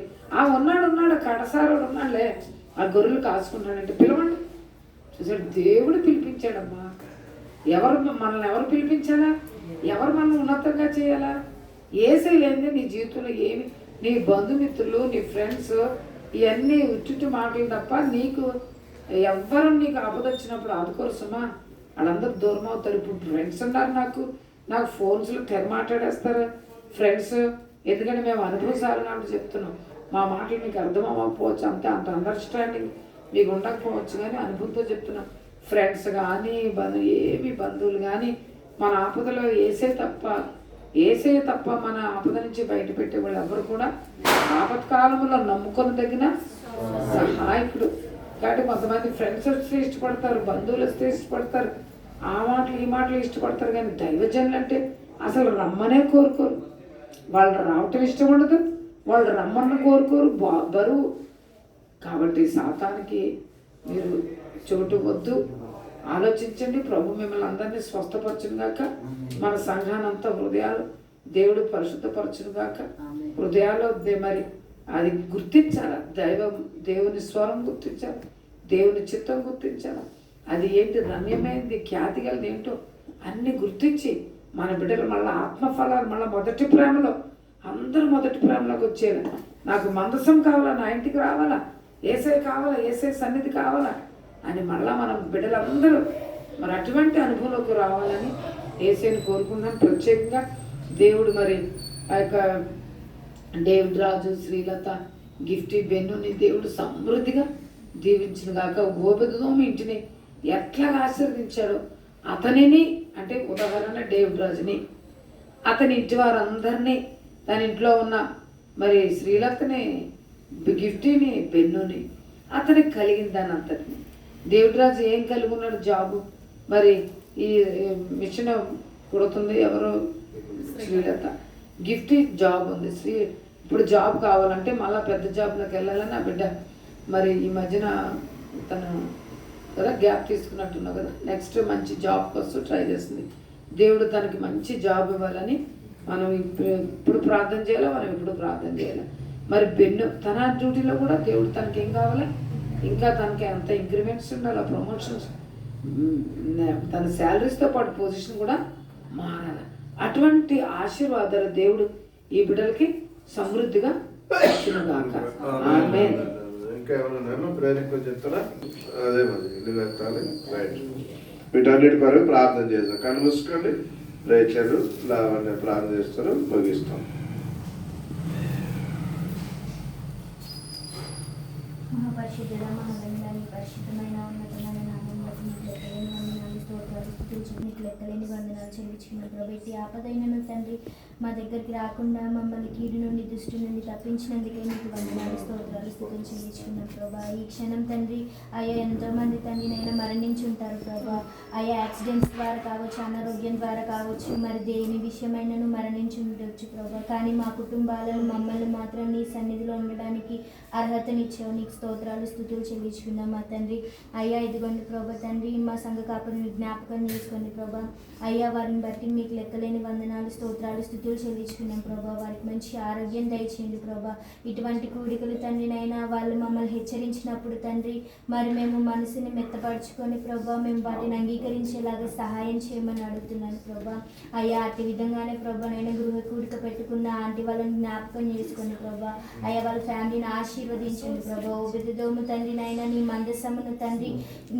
ఉన్నాడు కడసారుడు ఉన్నాడులే, ఆ గొర్రెలు కాసుకుంటాడంటే పిలవండి. చూసాడు, దేవుడు పిలిపించాడమ్మా. మనల్ని ఎవరు పిలిపించాలా? ఎవరు మనల్ని ఉన్నతంగా చేయాలా? యేసయ్య లేనిదే నీ జీవితంలో ఏమి, నీ బంధుమిత్రులు, నీ ఫ్రెండ్స్, ఇవన్నీ ఉట్టు మాటలు తప్ప నీకు ఎవ్వరు నీకు ఆపదొచ్చినప్పుడు ఆదుకోరు సుమా. వాళ్ళందరూ దూరం అవుతారు. ఇప్పుడు ఫ్రెండ్స్ ఉన్నారు, నాకు ఫోన్స్లో మాట్లాడేస్తారు ఫ్రెండ్స్. ఎందుకంటే మేము అనుభవసాలు కాబట్టి చెప్తున్నాం. మా మాటలు మీకు అర్థం అవ్వకపోవచ్చు, అంత అండర్స్టాండింగ్ మీకు ఉండకపోవచ్చు, కానీ అనుభవంతో చెప్తున్నాం. ఫ్రెండ్స్ కానీ ఏమి బంధువులు కానీ మన ఆపదలో ఏసే తప్ప మన ఆపద నుంచి బయట పెట్టే వాళ్ళు ఎవరు కూడా ఆపత్కాలంలో నమ్ముకొని తగిన సహాయకుడు. కాబట్టి కొంతమంది ఫ్రెండ్స్ వస్తే ఇష్టపడతారు, బంధువులు వస్తే ఇష్టపడతారు, ఆ మాటలు ఈ మాటలు ఇష్టపడతారు, కానీ దైవజనులు అంటే అసలు రమ్మనే కోరుకోరు. వాళ్ళు రావటం ఇష్టం ఉండదు, వాళ్ళు రమ్మన్న కోరుకోరు, బరువు. కాబట్టి సాతానికి మీరు చోటు వద్దు, ఆలోచించండి. ప్రభు మిమ్మల్ని అందరినీ స్వస్థపరచును గాక. మన సంఘానంతా హృదయాలు దేవుడు పరిశుద్ధపరచును గాక. హృదయాల్లో మరి అది గుర్తించాలి, దేవుని స్వరం గుర్తించాలి, దేవుని చిత్తం గుర్తించాలి. అది ఏంటి రమ్యమైంది, ఖ్యాతి గలది ఏంటో అన్నీ గుర్తించి మన బిడ్డలు మళ్ళీ ఆత్మఫలాలు మళ్ళీ మొదటి ప్రేమలో అందరూ మొదటి ప్రేమలోకి వచ్చేయాలి. నాకు మందసం కావాలా, నా ఇంటికి రావాలా, యేసయ్య కావాలా, యేసయ్య సన్నిధి కావాలా అని మళ్ళీ మనం బిడ్డలందరూ మరి అటువంటి అనుభవంలోకి రావాలని యేసయ్యని కోరుకున్నాను. ప్రత్యేకంగా దేవుడు మరి ఆ యొక్క డేవిడ్ రాజు, శ్రీలత, గిఫ్టీ, బెన్నుని దేవుడు సమృద్ధిగా దీవించిన గాక. ఓబెదోము ఇంటిని ఎట్లాగా ఆశీర్వదించాడో అతనిని, అంటే ఉదాహరణ డేవిడ్ రాజుని, అతని ఇంటి వారందరినీ, తన ఇంట్లో ఉన్న మరి శ్రీలతని, గిఫ్టీని, బెన్నుని, అతనికి కలిగిన దాన్ని అంతటిని. డేవిడ్ రాజు ఏం కలిగి ఉన్నాడు? జాబు. మరి ఈ మిషన్ కుడుతుంది ఎవరు? శ్రీలత. గిఫ్టీ జాబ్ ఉంది. ఇప్పుడు జాబ్ కావాలంటే మళ్ళీ పెద్ద జాబ్లోకి వెళ్ళాలని నా బిడ్డ మరి ఈ మధ్యన తను కదా గ్యాప్ తీసుకున్నట్టున్నావు కదా, నెక్స్ట్ మంచి జాబ్ కోసం ట్రై చేస్తుంది. దేవుడు తనకి మంచి జాబ్ ఇవ్వాలని మనం ఇప్పుడు ప్రార్థన చేయాలి, మనం ఇప్పుడు ప్రార్థన చేయాలి. మరి బెన్ను తన డ్యూటీలో కూడా దేవుడు తనకి ఏం కావాలి, ఇంకా తనకి ఎంత ఇంక్రిమెంట్స్ ఉండాలి, ప్రమోషన్స్, తన శాలరీస్తో పాటు పొజిషన్ కూడా మారాలి. అటువంటి ఆశీర్వాదాలు దేవుడు ఈ బిడ్డలకి సమృద్ధిగా ఇచ్చునుగాక. ఆమేన్. ఇంకా ఏమన్నా ప్రేరేపణ చెప్తారా? అదే మరి ఇల్లు కట్టాలి, రైట్. వీటన్నిటి కొరకు ప్రార్థన చేద్దాం. కళ్ళు మూసుకోండి. రేచలు లావణ్య ప్రార్థన చేస్తారు, ముగిస్తాం. మహాపరిశుద్ధుడ, మహాగణుడ, పరిశుద్ధమైన ఉన్నతమైన నామములకు లెక్కలేని వందనాలు చెల్లించుకున్నాం ప్రభు. ఎట్టి ఆపదైనను తండ్రి మా దగ్గరికి రాకుండా మమ్మల్ని కీడు నుండి, దుష్టు నుండి తప్పించినందుకే మీకు వందనాలు, స్తోత్రాలు, స్తుతులు చెల్లించుకున్నాం ప్రభా. ఈ క్షణం తండ్రి అయ్యా ఎంతోమంది తండ్రి నైనా మరణించి ఉంటారు ప్రభా. అయ్యా యాక్సిడెంట్స్ ద్వారా కావచ్చు, అనారోగ్యం ద్వారా కావచ్చు, మరి దేని విషయమైనను మరణించి ఉండొచ్చు ప్రభా. కానీ మా కుటుంబాలను, మమ్మల్ని మాత్రం నీ సన్నిధిలో ఉండడానికి అర్హతనిచ్చావు. నీకు స్తోత్రాలు, స్తుతులు చెల్లించుకున్నాం మా తండ్రి. అయ్యా ఇదిగోండి ప్రభా తండ్రి, మా సంఘ కాపుని జ్ఞాపకం చేసుకోండి ప్రభా. అయ్యా వారిని బట్టి మీకు లెక్కలేని వందనాలు, స్తోత్రాలు, స్తుతులు చెల్లించుకున్నాం ప్రభా. వారికి మంచి ఆరోగ్యం దయచేయండి ప్రభా. ఇటువంటి కూడికలు తండ్రినైనా వాళ్ళు మమ్మల్ని హెచ్చరించినప్పుడు తండ్రి మరి మేము మనసుని మెత్తపరుచుకొని ప్రభా మేము వాటిని అంగీకరించేలాగా సహాయం చేయమని అడుగుతున్నాను ప్రభా. అయ్యా అట్టి విధంగానే ప్రభా నైనా గృహ కూడిక పెట్టుకున్న ఆంటీ వాళ్ళని జ్ఞాపకం చేసుకోండి ప్రభా. అయ్యా వాళ్ళ ఫ్యామిలీని ఆశీర్వదించండి ప్రభా. ఓబెదెదోము తండ్రి నైనా నీ మందసమును తండ్రి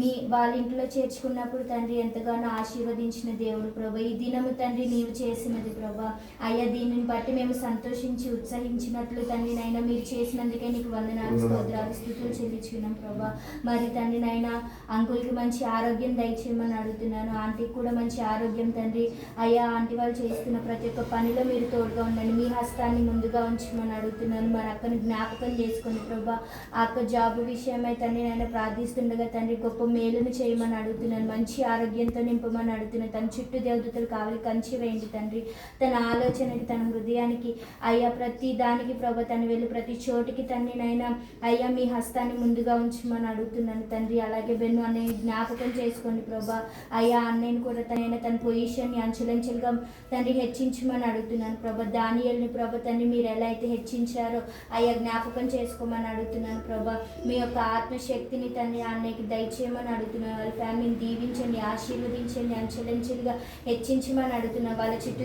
నీ వాళ్ళ ఇంట్లో చేర్చుకున్నప్పుడు తండ్రి ఎంతగానో ఆశీర్వదించిన దేవుడు ప్రభా. ఈ దినము తండ్రి నీవు చేసినది ప్రభా. అయ్యా దీనిని బట్టి మేము సంతోషించి ఉత్సహించినట్లు తండ్రి నైనా మీరు చేసినందుకే నీకు వందనాలు, స్తోత్రాలు, స్తుతులు చెల్లించుకున్నాం ప్రభా. మరి తండ్రి నైనా అంకుల్కి మంచి ఆరోగ్యం దయచేయమని అడుగుతున్నాను. ఆంటీకి కూడా మంచి ఆరోగ్యం తండ్రి. అయ్యా ఆంటీ వాళ్ళు చేస్తున్న ప్రతి ఒక్క పనిలో మీరు తోడుగా ఉండండి. మీ హస్తాన్ని ముందుగా ఉంచమని అడుగుతున్నాను. మరి అక్కను జ్ఞాపకం చేసుకుని ప్రభా. ఆ అక్క జాబ్ విషయమై తండ్రి నైనా ప్రార్థిస్తుండగా తండ్రి గొప్ప మేలును చేయమని అడుగుతున్నాను. మంచి ఆరోగ్యంతో నింపమని అడుగుతున్నాను. తన చుట్టూ దేవదూతలు కావాలి కంచి వేయండి తండ్రి. తన ఆలోచనకి తన హృదయానికి అయ్యా ప్రతి దానికి ప్రభా తను వెళ్ళి ప్రతి చోటికి తండ్రి నైనా అయ్యా మీ హస్తాన్ని ముందుగా ఉంచమని అడుగుతున్నాను తండ్రి. అలాగే బెన్ను అన్నయ్య జ్ఞాపకం చేసుకోండి ప్రభా. అయ్యా అన్నయ్యని కూడా తన పొజిషన్ని అంచెలంచెలుగా తండ్రి హెచ్చించమని అడుగుతున్నాను ప్రభా. దానియేలుని ప్రభా తండ్రి మీరు ఎలా అయితే హెచ్చించారో అయ్యా జ్ఞాపకం చేసుకోమని అడుగుతున్నాను ప్రభా. మీ యొక్క ఆత్మశక్తిని తండ్రి అన్నయ్యకి దయచేయమని అడుగుతున్నాను. వాళ్ళ ఫ్యామిలీని దీవించండి, ఆశీర్వదించండి, అంచెలంచెలుగా హెచ్చించమని అడుగుతున్నాను. వాళ్ళ చుట్టూ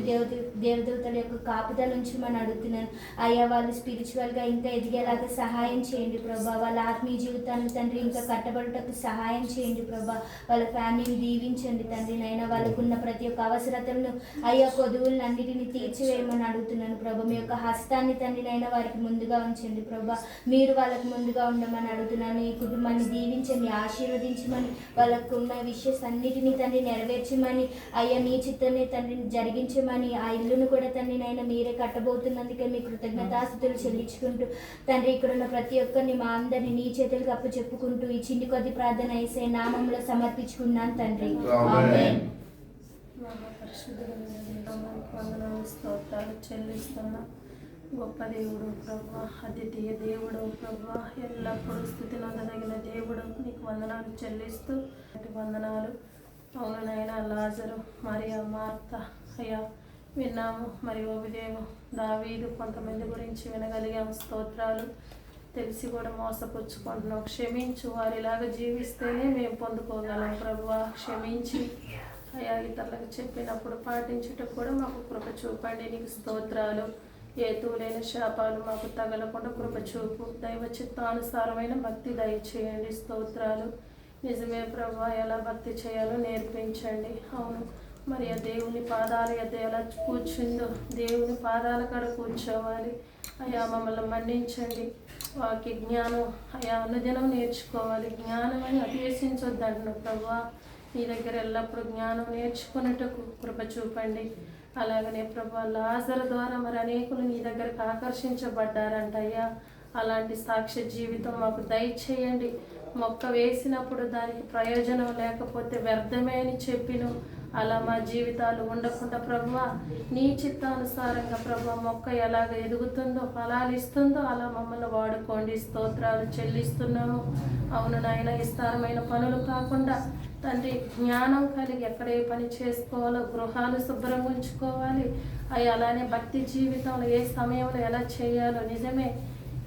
దేవదూతల యొక్క కాపుదలు ఉంచమని అడుగుతున్నాను. అయ్యా వాళ్ళు స్పిరిచువల్గా ఇంకా ఎదిగేలాగా సహాయం చేయండి ప్రభా. వాళ్ళ ఆత్మీయ జీవితాన్ని తండ్రి ఇంకా కట్టబడుటకు సహాయం చేయండి ప్రభా. వాళ్ళ ఫ్యామిలీని దీవించండి తండ్రి నైనా. వాళ్ళకున్న ప్రతి ఒక్క అవసరతలను అయ్యా కొదువులను అన్నిటిని తీర్చివేయమని అడుగుతున్నాను ప్రభా. మీ యొక్క హస్తాన్ని తండ్రి నైనా వారికి ముందుగా ఉంచండి ప్రభా. మీరు వాళ్ళకు ముందుగా ఉండమని అడుగుతున్నాను. ఈ కుటుంబాన్ని దీవించండి, ఆశీర్వదించమని వాళ్ళకు ఉన్న విషయస్ అన్నిటినీ తండ్రి నెరవేర్చమని అయ్యా నీ చిత్తాన్ని తండ్రి జరిగించమని ఆ ఇల్లును కూడా తండ్రి నైనా మీరే కట్టబోతున్నందుకే మీ కృతజ్ఞతాస్తుతులు చెల్లించుకుంటూ తండ్రి ఇక్కడ ఉన్న ప్రతి ఒక్కరిని మా అందరినీ నీ చేతులకు అప్పచెప్పుకుంటూ ఈ చిన్ని కొద్ది ప్రార్థన యేసయ్య నామములో సమర్పించుకున్నాను తండ్రి. ఆమేన్. వందనాలు, స్తోత్రాలు చెల్లిస్తున్నా. గొప్ప దేవుడు ప్రభా, అద్వితీయ దేవుడు ప్రభా, ఎల్లప్పుడూ స్థుతి నొందదగిన దేవుడు, నీకు వందనాలు చెల్లిస్తూ వందనాలు. అవును నాయనా, లాజరు మరియా మార్త అయ్యా విన్నాము. మరి ఓబిదేవు దావీదు కొంతమంది గురించి వినగలిగాము. స్తోత్రాలు. తెలిసి కూడా మోసపుచ్చుకుంటున్నాం. క్షమించు. వారిలాగా జీవిస్తేనే మేము పొందుకోగలం ప్రభువా. క్షమించి అయ్యా ఇతరులకు చెప్పినప్పుడు పాటించుటకు కూడా మాకు కృప చూపండి. నీకు స్తోత్రాలు. ఏతువులైన శాపాలు మాకు తగలకుండా కృప చూపు. దైవ చిత్తానుసారమైన భక్తి దయచేయండి. స్తోత్రాలు. నిజమే ప్రభువా, ఎలా భక్తి చేయాలో నేర్పించండి. అవును మరి ఆ దేవుని పాదాల ఎద్ద ఎలా కూర్చుందో దేవుని పాదాల కాడ కూర్చోవాలి. అయ్యా మమ్మల్ని మన్నించండి. వాకి జ్ఞానం అయ్యా అనుదినం నేర్చుకోవాలి. జ్ఞానం అని అభ్యసించొద్దంటున్నావు ప్రభువా. నీ దగ్గర ఎల్లప్పుడూ జ్ఞానం నేర్చుకున్నట్టుకు కృప చూపండి. అలాగనే ప్రభా లాజరు ద్వారా మరి అనేకులు నీ దగ్గరకు ఆకర్షించబడ్డారంట అయ్యా. అలాంటి సాక్ష్య జీవితం మాకు దయచేయండి. మొక్క వేసినప్పుడు దానికి ప్రయోజనం లేకపోతే వ్యర్థమే అని చెప్పిను. అలా మా జీవితాలు ఉండకుండా ప్రభువా నీ చిత్తానుసారంగా ప్రభా మొక్క ఎలాగ ఎదుగుతుందో ఫలాలు ఇస్తుందో అలా మమ్మల్ని వాడుకోండి. స్తోత్రాలు చెల్లిస్తున్నాము. అవును నాయన, విస్తారమైన పనులు కాకుండా తండ్రి జ్ఞానం కలిగి ఎక్కడ ఏ పని చేసుకోవాలో, గృహాలు శుభ్రంగా ఉంచుకోవాలి. అవి అలానే భక్తి జీవితంలో ఏ సమయంలో ఎలా చేయాలో నిజమే.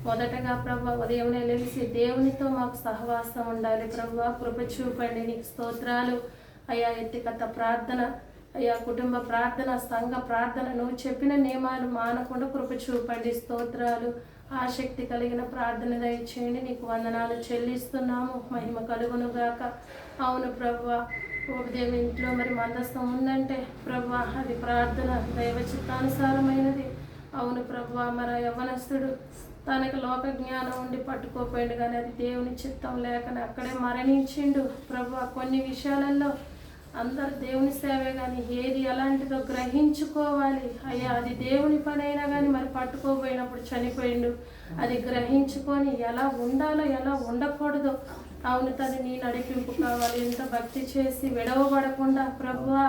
మొదటగా ప్రభా ఉదయంలో లేచి దేవునితో మాకు సహవాసం ఉండాలి. ప్రభువా కృప చూపండి. నీకు స్తోత్రాలు. అయ్యా వ్యక్తిగత ప్రార్థన, అయ్యా కుటుంబ ప్రార్థన, సంఘ ప్రార్థన, నువ్వు చెప్పిన నియమాలు మానకుండా కృప చూపండి. స్తోత్రాలు. ఆసక్తి కలిగిన ప్రార్థన దయచేయండి. నీకు వందనాలు చెల్లిస్తున్నాము. మహిమ కలుగునుగాక. అవును ప్రభువా, ఉదయం ఇంట్లో మరి మందస్థం ఉందంటే ప్రభువా అది ప్రార్థన దైవ చిత్తానుసారమైనది. అవును ప్రభువా, మరి యవ్వనస్తుడు తనకు లోక జ్ఞానం ఉండి పట్టుకోపోయిండు కానీ అది దేవుని చిత్తం లేకని అక్కడే మరణించిండు. ప్రభువా కొన్ని విషయాలలో అందరు దేవుని సేవే కానీ ఏది ఎలాంటిదో గ్రహించుకోవాలి. అయ్యా అది దేవుని పని అయినా కానీ మరి పట్టుకోపోయినప్పుడు చనిపోయిండు. అది గ్రహించుకొని ఎలా ఉండాలో ఎలా ఉండకూడదో అవును తను నీ నడిపింపు కావాలి. ఎంత భక్తి చేసి విడవబడకుండా ప్రభువా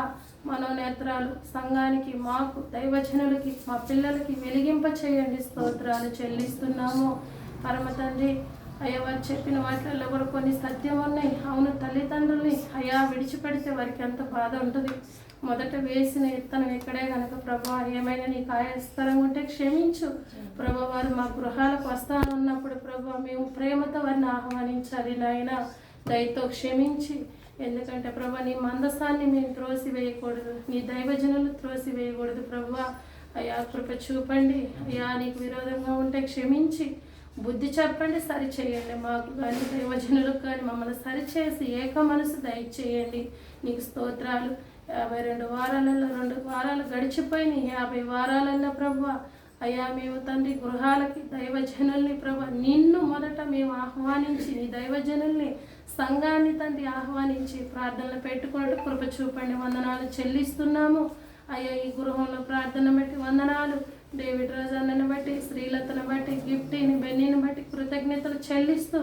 మనోనేత్రాలు సంఘానికి, మాకు, దైవజనులకి, మా పిల్లలకి వెలిగింప చేయండి. స్తోత్రాలు చెల్లిస్తున్నాము. పరమ తండ్రి అయ్యా వారు చెప్పిన వాటిల్లో కూడా కొన్ని సత్యం ఉన్నాయి. అవును, తల్లిదండ్రుల్ని అయ్యా విడిచిపెడితే వారికి ఎంత బాధ ఉంటుంది. మొదట వేసిన విత్తనం ఇక్కడే కనుక ప్రభా ఏమైనా నీకు ఆయస్కరంగా ఉంటే క్షమించు ప్రభా. వారు మా గృహాలకు వస్తానన్నప్పుడు ప్రభా మేము ప్రేమతో వారిని ఆహ్వానించాలి నాయన. దయతో క్షమించి, ఎందుకంటే ప్రభా నీ మందసాన్ని మేము త్రోసివేయకూడదు, నీ దైవజనులు త్రోసివేయకూడదు ప్రభా. అయ్యా కృప చూపండి అయ్యా. నీకు విరోధంగా ఉంటే క్షమించి బుద్ధి చెప్పండి, సరిచేయండి. మాకు కానీ దైవజనులకు కానీ మమ్మల్ని సరిచేసి ఏక మనసు దయచేయండి. నీకు స్తోత్రాలు. 52 వారాలలో 2 వారాలు గడిచిపోయినాయి. 50 వారాలన్న ప్రభా అయ్యా మేము తండ్రి గృహాలకి దైవజనుల్ని ప్రభా నిన్ను మొదట మేము ఆహ్వానించి నీ దైవజనుల్ని సంఘాన్ని తండ్రి ఆహ్వానించి ప్రార్థనలు పెట్టుకున్నట్టు కృప చూపండి. వందనాలు చెల్లిస్తున్నాము అయ్యా. ఈ గృహంలో ప్రార్థన బట్టి వందనాలు. డేవిడ్ రాజన్నను బట్టి, శ్రీలతను బట్టి, గిఫ్టీని, బెన్నీని బట్టి కృతజ్ఞతలు చెల్లిస్తూ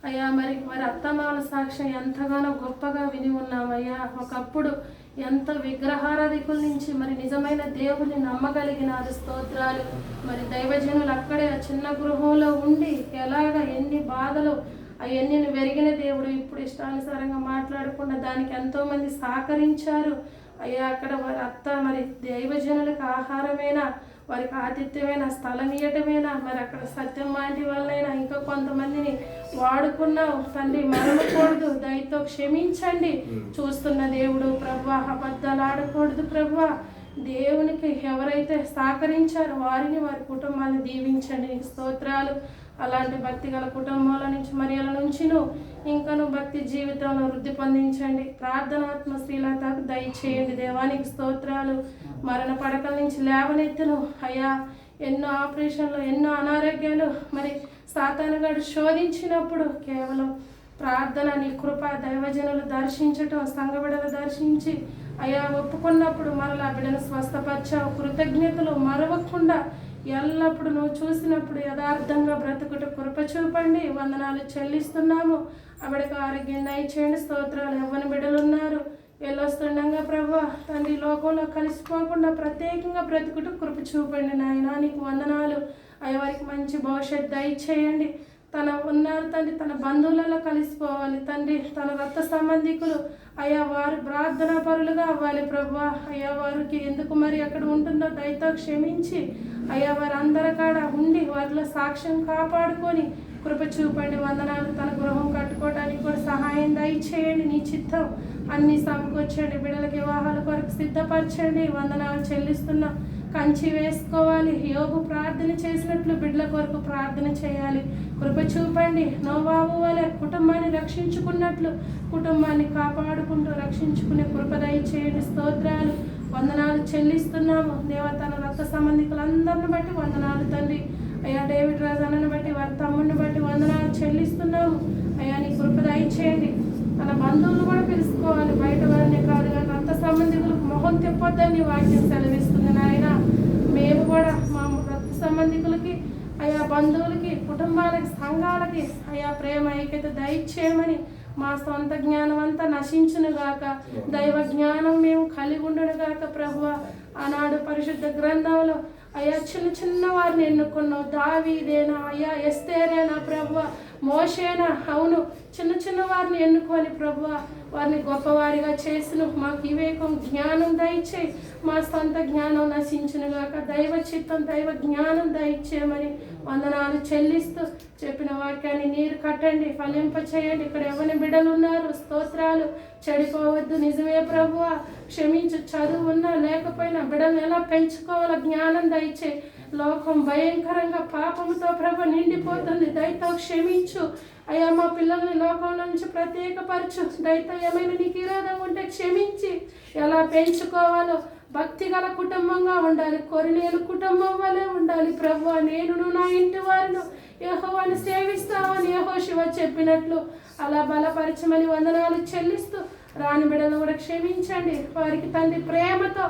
అయ్యా మరి అత్తమాల సాక్ష్యం ఎంతగానో గొప్పగా విని ఉన్నామయ్యా. ఒకప్పుడు ఎంత విగ్రహారాధికుల నుంచి మరి నిజమైన దేవుని నమ్మగలిగినారు. స్తోత్రాలు. మరి దైవజనులు అక్కడే చిన్న గృహంలో ఉండి ఎలాగ ఎన్ని బాధలు అవన్నీ వెరిగిన దేవుడు ఇప్పుడు ఇష్టానుసారంగా మాట్లాడకుండా దానికి ఎంతోమంది సహకరించారు అయ్యా. అక్కడ వారి అత్త మరి దైవజనులకు ఆహారమేనా, వారికి ఆతిథ్యమైన స్థలం ఇవ్వటమేనా, మరి అక్కడ సత్యం లాంటి వాళ్ళైనా ఇంకా కొంతమందిని వాడుకున్నావు తండ్రి. మరవకూడదు, దయతో క్షమించండి. చూస్తున్న దేవుడు ప్రభా, అబద్ధాలు ఆడకూడదు ప్రభా. దేవునికి ఎవరైతే సహకరించారో వారిని వారి కుటుంబాన్ని దీవించండి. నీకు స్తోత్రాలు. అలాంటి భక్తి గల కుటుంబాల నుంచి మరియల నుంచిను ఇంకను భక్తి జీవితంలో వృద్ధి పొందించండి. ప్రార్థనాత్మ శ్రీలతకు దయచేయండి. దేవానికి స్తోత్రాలు. మరణ పడకల నుంచి లేవనెత్తును అయ్యా. ఎన్నో ఆపరేషన్లు, ఎన్నో అనారోగ్యాలు మరి సాతానుగాడు శోధించినప్పుడు కేవలం ప్రార్థన, నీ కృప, దైవజనులు దర్శించటం, సంఘ బిడ్డలు దర్శించి అయ్యా ఒప్పుకున్నప్పుడు మరలా బిడ్డను స్వస్థపరిచావు. కృతజ్ఞతలు మరవకుండా ఎల్లప్పుడు నువ్వు చూసినప్పుడు యథార్థంగా బ్రతుకుట కృప చూపండి. వందనాలు చెల్లిస్తున్నాము. ఆవిడకు ఆరోగ్యం దయచేయండి. స్తోత్రాలు. యవ్వన బిడ్డలు ఉన్నారు, వెళ్ళొస్తుండగా ప్రభా తండ్రి లోకంలో కలిసిపోకుండా ప్రత్యేకంగా బ్రతుకుట కృప చూపండి నాయన. నీకు వందనాలు. అయ్యా వారికి మంచి భవిష్యత్తు దయచేయండి. తన ఉన్నారు తండ్రి, తన బంధువులలో కలిసిపోవాలి తండ్రి. తన రక్త సంబంధికులు అయ్యా వారు ప్రార్థనా పరులుగా అవ్వాలి ప్రభా. అయ్యా వారికి ఎందుకు మరి అక్కడ ఉంటుందో దయతో క్షమించి అయ్యా వారు అందరి కాడ ఉండి వారిలో సాక్ష్యం కాపాడుకొని కృప చూపండి. వందనాలు. తన గృహం కట్టుకోవడానికి కూడా సహాయం దయచేయండి. నీ చిత్తం అన్నీ సమకూర్చండి. బిడ్డలకి వివాహాల కొరకు సిద్ధపరచండి. వందనాలు చెల్లిస్తున్నా. కంచి వేసుకోవాలి. యోగు ప్రార్థన చేసినట్లు బిడ్డల కొరకు ప్రార్థన చేయాలి. కృప చూపండి. నోవాబు వలె కుటుంబాన్ని రక్షించుకున్నట్లు కుటుంబాన్ని కాపాడుకుంటూ రక్షించుకునే కృప దయచేయండి. స్తోత్రాలు. వందనాలు చెల్లిస్తున్నాము దేవ. తన రక్త సంబంధికులందరిని బట్టి వందనాలు తండ్రి. అయ్యా డేవిడ్ రాజన్నను బట్టి వారి తమ్ముడిని బట్టి వందనాలు చెల్లిస్తున్నాము అయ్యా. నీ కృప దయచేయండి. తన బంధువులు కూడా పిలుచుకోవాలి, బయట వారిని కాదు కానీ రక్త సంబంధికులకు మొహం తిప్పొద్దని వాక్యం సెలవిస్తుంది నాయన. మేము కూడా మా రక్త సంబంధికులకి అయ్యా బంధువులకి కుటుంబాలకి సంఘాలకి అయ్యా ప్రేమ ఐక్యత దయచేయమని మా సొంత జ్ఞానం అంతా నశించునుగాక, దైవ జ్ఞానం మేము కలిగి ఉండునుగాక ప్రభువా. ఆనాడు పరిశుద్ధ గ్రంథంలో అయ్యా చిన్న చిన్న వారిని ఎన్నుకున్నావు. దావీదేనా అయ్యా, ఎస్తేరేనా ప్రభువా, మోషేనా, అవును చిన్న చిన్న వారిని ఎన్నుకొని ప్రభువా వారిని గొప్పవారిగా చేసిన మాకు వివేకం జ్ఞానం దయచేయి. మా సొంత జ్ఞానం నశించునుగాక, దైవ చిత్తం దైవ జ్ఞానం దయచేయమని వందనాలు చెల్లిస్తూ చెప్పిన వాక్యాన్ని నీరు కట్టండి, ఫలింప చేయండి. ఇక్కడ ఎవరి బిడ్డలు ఉన్నారు, స్తోత్రాలు. చెడిపోవద్దు, నిజమే ప్రభువా. క్షమించు. చదువు ఉన్నా లేకపోయినా బిడ్డలు ఎలా పెంచుకోవాలో జ్ఞానం దయచేయి. లోకం భయంకరంగా పాపంతో ప్రభు నిండిపోతుంది, దయతో క్షమించు అయ్యా. మా పిల్లల్ని లోకంలో నుంచి ప్రత్యేకపరచు, దయతో ఏమైనా నీకు విరోధం ఉంటే క్షమించి ఎలా పెంచుకోవాలో భక్తి గల కుటుంబంగా ఉండాలి. కొరినేలు కుటుంబం వలె ఉండాలి ప్రభువా. నేను నా ఇంటి వారిను యెహోవాను సేవిస్తామని యెహోషువ చెప్పినట్లు అలా బలపరచమని వందనాలు చెల్లిస్తూ రాని బిడ్డలను కూడా క్షమించండి. వారికి తండ్రి ప్రేమతో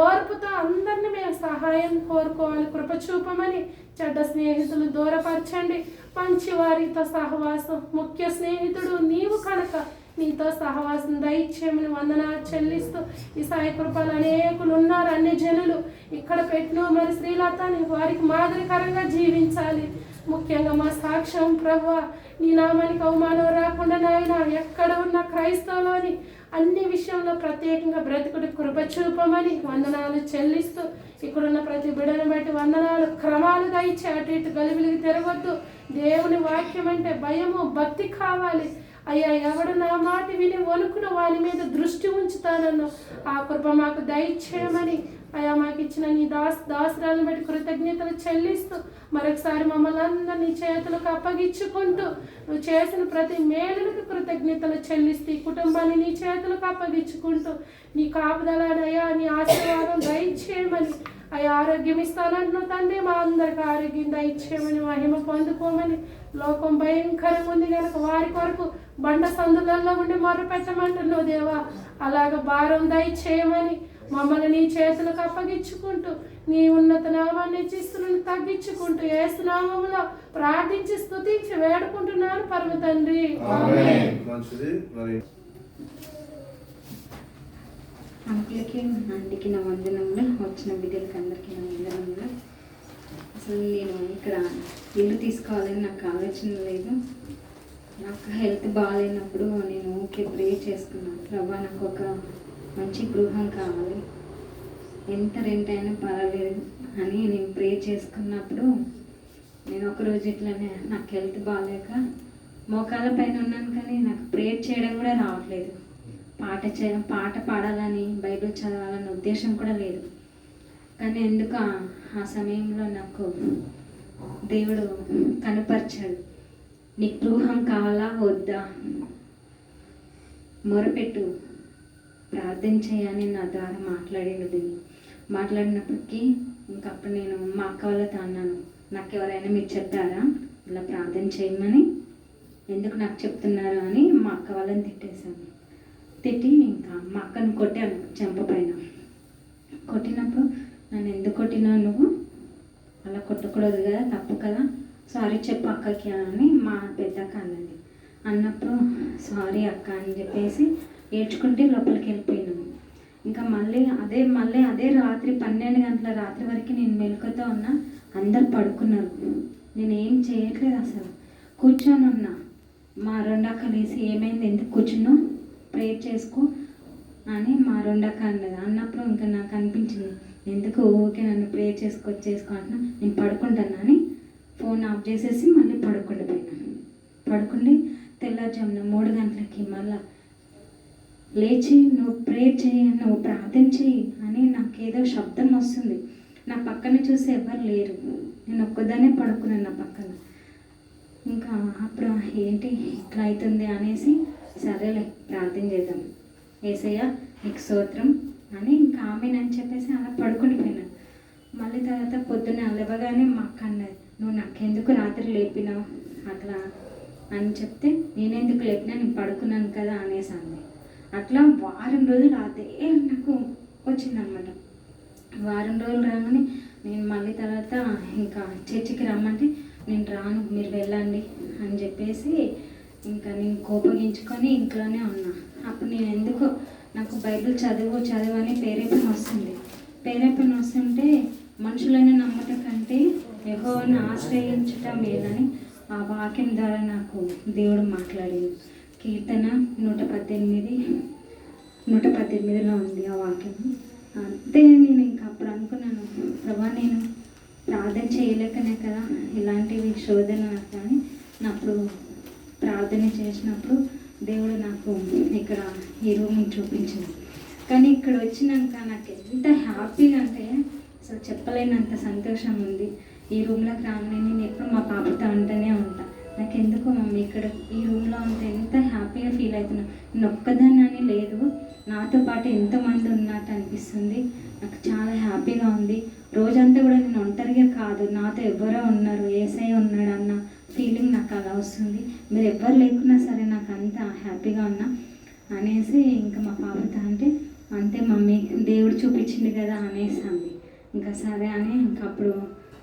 ఓర్పుతో అందరినీ మేము సహాయం కోరుకోవాలి. కృప చూపమని చెడ్డ స్నేహితులు దూరపరచండి. మంచి వారితో సహవాసం, ముఖ్య స్నేహితుడు నీవు కనుక నీతో సహవాసం దయచేయమని వందనాలు చెల్లిస్తూ ఈ సాయి కృపలు అనేకులు ఉన్నారు. అన్ని జనులు ఇక్కడ పెట్టిన మరి శ్రీలతని వారికి మాదిరికరంగా జీవించాలి. ముఖ్యంగా మా సాక్ష్యం ప్రభువా, నీ నామానికి అవమానం రాకుండా నాయన ఎక్కడ ఉన్న క్రైస్తవులోని అన్ని విషయంలో ప్రత్యేకంగా బ్రతుకుడు కృప చూపమని వందనాలు చెల్లిస్తూ, ఇక్కడున్న ప్రతి బిడ్డను బట్టి వందనాలు. క్రమాలుగా ఇచ్చి అటు ఇటు గలిబిలికి తిరగొద్దు. దేవుని వాక్యం అంటే భయము భక్తి కావాలి. అయ్యా, ఎవడు నా మాట విని వణుకును వాని మీద దృష్టి ఉంచుతానన్ను ఆ కృప మాకు దయచేయమని అయ్యా, మాకు ఇచ్చిన నీ దాసరాలను బట్టి కృతజ్ఞతలు చెల్లిస్తూ మరొకసారి మమ్మల్ని అందరినీ చేతులకు అప్పగించుకుంటూ నువ్వు చేసిన ప్రతి మేలులకు కృతజ్ఞతలు చెల్లిస్తూ ఈ కుటుంబాన్ని నీ చేతులకు అప్పగించుకుంటూ నీ కాపుదలనయ్యా, నీ ఆశీర్వాదం దయచేయమని అయ్యా, ఆరోగ్యం ఇస్తానంటున్నావు తండ్రి. మా అందరికి ఆరోగ్యం దయచేయమని, మహిమ పొందుకోమని. లోకం భయంకరంగా ఉంది కనుక వారి కొరకు బండ సందులలో ఉండి మొరపెట్టమంటున్నావు దేవా. అలాగ భారం దయచేయమని మమ్మల్ని నీ చేతులకు అప్పగించుకుంటూ నీ ఉన్నత నామాన్ని హెచ్చిస్తులను తగ్గించుకుంటూ యేసు నామములో ప్రార్థించి స్తుతించి వేడుకుంటున్నాను పరమ తండ్రి. మంచిది. మరి అంకులకి ఆంటీకి నా వందనములు, వచ్చిన బిడ్డలకి అందరికీ నా వందనములు. అసలు నేను ఇక్కడ ఇల్లు తీసుకోవాలని నాకు ఆలోచన లేదు. నాకు హెల్త్ బాగాలేనప్పుడు నేను ఊరికే ప్రే చేసుకున్నాను, ప్రభా నాకు ఒక మంచి గృహం కావాలి, ఎంత రెంట్ అయినా పర్వాలేదు అని నేను ప్రే చేసుకున్నప్పుడు నేను ఒకరోజు ఇట్లనే నాకు హెల్త్ బాగాలేక మోకాళ్ళ పైన ఉన్నాను, కానీ నాకు ప్రేయర్ చేయడం కూడా రావట్లేదు. పాట పాడాలని బైబిల్ చదవాలని ఉద్దేశం కూడా లేదు. కానీ ఎందుకు ఆ సమయంలో నాకు దేవుడు కనుపరిచాడు, నీకు గృహం కావాలా వద్దా, మొరపెట్టు, ప్రార్థన చేయని నా ద్వారా మాట్లాడినప్పటికీ ఇంకప్పుడు నేను మా అక్క వాళ్ళతో అన్నాను, నాకు ఎవరైనా మీరు చెప్పారా ఇలా ప్రార్థన చేయమని, ఎందుకు నాకు చెప్తున్నారు అని మా అక్క వాళ్ళని తిట్టేశాను. తిట్టి ఇంకా మా అక్కను కొట్టాను చెంప పైన. కొట్టినప్పుడు నన్ను ఎందుకు కొట్టినావు, నువ్వు అలా కొట్టకూడదు కదా, తప్పు కదా, సారీ చెప్పు అక్కకి అని మా పెద్దక్క అన్నది. అన్నప్పుడు సారీ అక్క అని చెప్పేసి ఏడ్చుకుంటే లోపలికి వెళ్ళిపోయినాను. ఇంకా మళ్ళీ అదే రాత్రి 12 గంటల రాత్రి వరకు నేను మెలకువతో ఉన్నా. అందరు పడుకున్నారు, నేను ఏం చేయట్లేదు, అసలు కూర్చొని ఉన్నా. మా రెండక్క లేసి ఏమైంది, ఎందుకు కూర్చున్నావు, ప్రేయర్ చేసుకో అని మా రెండక్క అన్నది. అన్నప్పుడు ఇంకా నాకు అనిపించింది, ఎందుకు ఓకే నన్ను ప్రేయర్ చేసుకో అంటున్నా, నేను పడుకుంటాను అని ఫోన్ ఆఫ్ చేసేసి మళ్ళీ పడుకుండి తెల్లారుజామున 3 గంటలకి మళ్ళీ లేచి నువ్వు ప్రేయర్ చేయి, నువ్వు ప్రార్థన చేయి అని నాకేదో శబ్దం వస్తుంది. నా పక్కన చూసి ఎవరు లేరు, నేను ఒక్కదాన్నే పడుకున్నాను నా పక్కన. ఇంకా అప్పుడు ఏంటి ఇట్లా అవుతుంది అనేసి సరేలే ప్రార్థన చేద్దాం, యేసయ్య నీకు స్తోత్రం అని ఇంకా ఆమెనని చెప్పేసి అలా పడుకుండిపోయినాను. మళ్ళీ తర్వాత పొద్దున్న లేవగానే మా అక్క అన్నది, నువ్వు నాకెందుకు రాత్రి లేపినావు అట్లా అని చెప్తే, నేనెందుకు లేపినా, నేను పడుకున్నాను కదా అనేసి అంది. అట్లా వారం రోజులు అదే నాకు వచ్చిందనమాట. వారం రోజులు రాగానే నేను మళ్ళీ తర్వాత ఇంకా చర్చికి రమ్మంటే నేను రాను, మీరు వెళ్ళండి అని చెప్పేసి ఇంకా నేను కోపగించుకొని ఇంట్లోనే ఉన్నా. అప్పుడు నేను ఎందుకో నాకు బైబిల్ చదువు అని ప్రేరేపణ వస్తుంటే మనుషులను నమ్మటం కంటే యెహోవాను ఆశ్రయించటం మేలని ఆ వాక్యం ద్వారా నాకు దేవుడు మాట్లాడింది. కీర్తన 118లో ఉంది ఆ వాక్యం. అంతే నేను ఇంకా అప్పుడు అనుకున్నాను, ప్రభా నేను ప్రార్థన చేయలేకనే కదా ఇలాంటివి శోధన కానీ అప్పుడు ప్రార్థన చేసినప్పుడు దేవుడు నాకు ఇక్కడ ఈ రూమ్ చూపించింది. కానీ ఇక్కడ వచ్చినాక నాకు ఎంత హ్యాపీగా అంటే అసలు చెప్పలేనంత సంతోషం ఉంది. ఈ రూమ్లోకి రాగానే నేను ఎప్పుడు మా పాపతో అంటూనే ఉంటాను, నాకు ఎందుకు మమ్మీ ఇక్కడ ఈ రూమ్లో ఉంటే ఎంత హ్యాపీగా ఫీల్ అవుతున్నా, నేను ఒక్కదాన్ని లేదు, నాతో పాటు ఎంతోమంది ఉన్నట్టు అనిపిస్తుంది. నాకు చాలా హ్యాపీగా ఉంది. రోజంతా కూడా నేను ఒంటరిగా కాదు, నాతో ఎవరో ఉన్నారు, యేసయ్య ఉన్నాడు అన్న ఫీలింగ్ నాకు అలా వస్తుంది. మీరు ఎవ్వరు లేకున్నా సరే నాకు అంత హ్యాపీగా ఉన్నా అనేసి ఇంకా మా పాపతో అంటే, అంతే మమ్మీ దేవుడు చూపించింది కదా అనేసి అంది. ఇంకా సరే అని ఇంకా అప్పుడు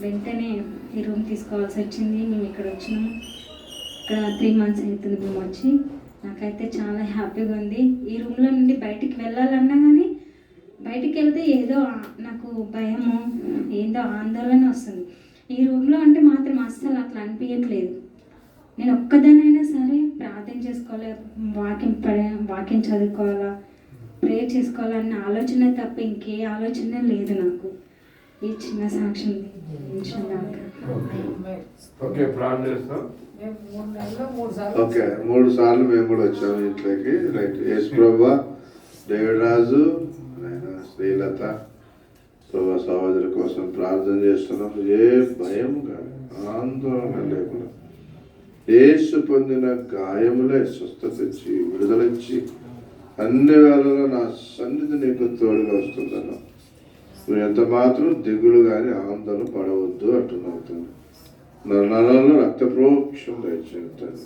వెంటనే ఈ రూమ్ తీసుకోవాల్సి వచ్చింది. మేము ఇక్కడ వచ్చినాము, ఇక్కడ 3 months అవుతుంది మేము వచ్చి. నాకైతే చాలా హ్యాపీగా ఉంది. ఈ రూమ్లో నుండి బయటికి వెళ్ళాలన్నా కానీ బయటికి వెళ్తే ఏదో నాకు భయము, ఏదో ఆందోళన వస్తుంది. ఈ రూమ్లో ఉంటే మాత్రం అస్సలు అట్లా అనిపించట్లేదు. నేను ఒక్కదానైనా సరే ప్రార్థన చేసుకోవాలి, వాక్యం చదువుకోవాలా, ప్రేయర్ చేసుకోవాలన్న ఆలోచన తప్ప ఇంకే ఆలోచన లేదు నాకు. ఈ చిన్న సాక్ష్యం ఓకే, ప్రార్థన చేస్తాం. మేము 3 నెలల్లో 3 సార్లు ఓకే, 3 సార్లు మేము కూడా వచ్చాము ఇంట్లోకి. రైట్. యేసు ప్రభా, డేవిడ్ రాజు, శ్రీలత ప్రభా సహోదరు కోసం ప్రార్థన చేస్తున్నాం. ఏ భయం కానీ ఆందోళన లేకుండా యేసు పొందిన గాయములే స్వస్థత ఇచ్చి విడుదలిచ్చి అన్ని వేళలో నా సన్నిధి నీకు తోడుగా వస్తుందన్నా. నువ్వు ఎంత మాత్రం దిగులు కానీ ఆందోళన పడవద్దు అంటున్నావు తండ్రి. నరాల్లో రక్త ప్రోక్షం దయచేస్తాను.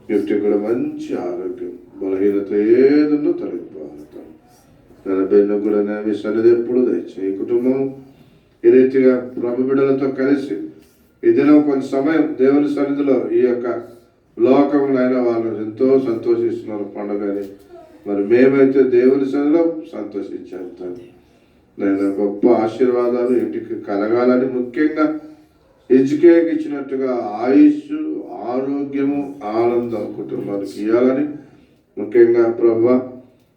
గిఫ్ట్ కూడా మంచి ఆరోగ్యం, బలహీనత ఏదన్నా తొలగిపోవాలి. నన్ను బెన్ను కూడా నేను సన్నిధి ఎప్పుడు దయచే. ఈ కుటుంబం ఈ రీతిగా ప్రభు బిడ్డలతో కలిసి ఈ దినం కొంత సమయం దేవుని సన్నిధిలో ఈ యొక్క లోకంలో వాళ్ళు ఎంతో సంతోషిస్తున్నారు పండుగని. మరి మేమైతే దేవుని సన్నిధిలో సంతోషించాను తండ్రి. నేను గొప్ప ఆశీర్వాదాలు ఇంటికి కలగాలని, ముఖ్యంగా ఎడ్యుకేట్ ఇచ్చినట్టుగా ఆయుష్, ఆరోగ్యము, ఆనందం కుటుంబానికి ఇవ్వాలని, ముఖ్యంగా ప్రభా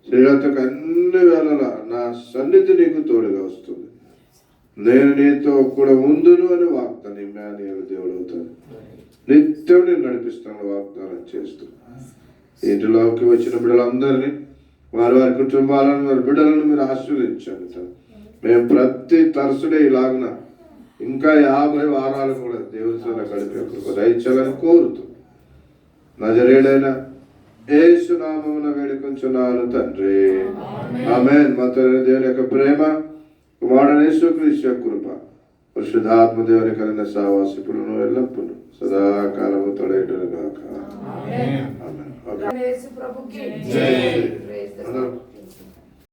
శ్రీలతకు అన్ని వేళలా నా సన్నిధి నీకు తోడుగా వస్తుంది. నేను నీతో కూడా ఉందును అని వాగ్దానం ఇమ్మానుయేలు దేవుడు అవుతాను. నిత్యం నేను నడిపిస్తాను వాగ్దానం చేస్తూ ఇంటిలోకి వచ్చిన బిడ్డలందరినీ, వారి వారి కుటుంబాలను, వారి బిడ్డలను మీరు ఆశీర్వదించండి. మేము ప్రతి తరచుడే ఇలాగున ఇంకా 50 వారాలు కూడా దేవుని సేవలో గడిపే దయచేయాలని కోరుతూ నజరేయుడైన యేసు నామమున వేడుకొంచున్నాను తండ్రి, ఆమేన్. మా తండ్రి దేవుని యొక్క ప్రేమ, కుమారుడైన యేసుక్రీస్తు యొక్క కృప, పరిశుద్ధాత్మ దేవుని కలిగిన సహవాసం ఇప్పుడును ఎల్లప్పుడూ సదాకాలము తోడేయుడును గాక. ఆమేన్. యేసు ప్రభుకి జై. Praise the lord.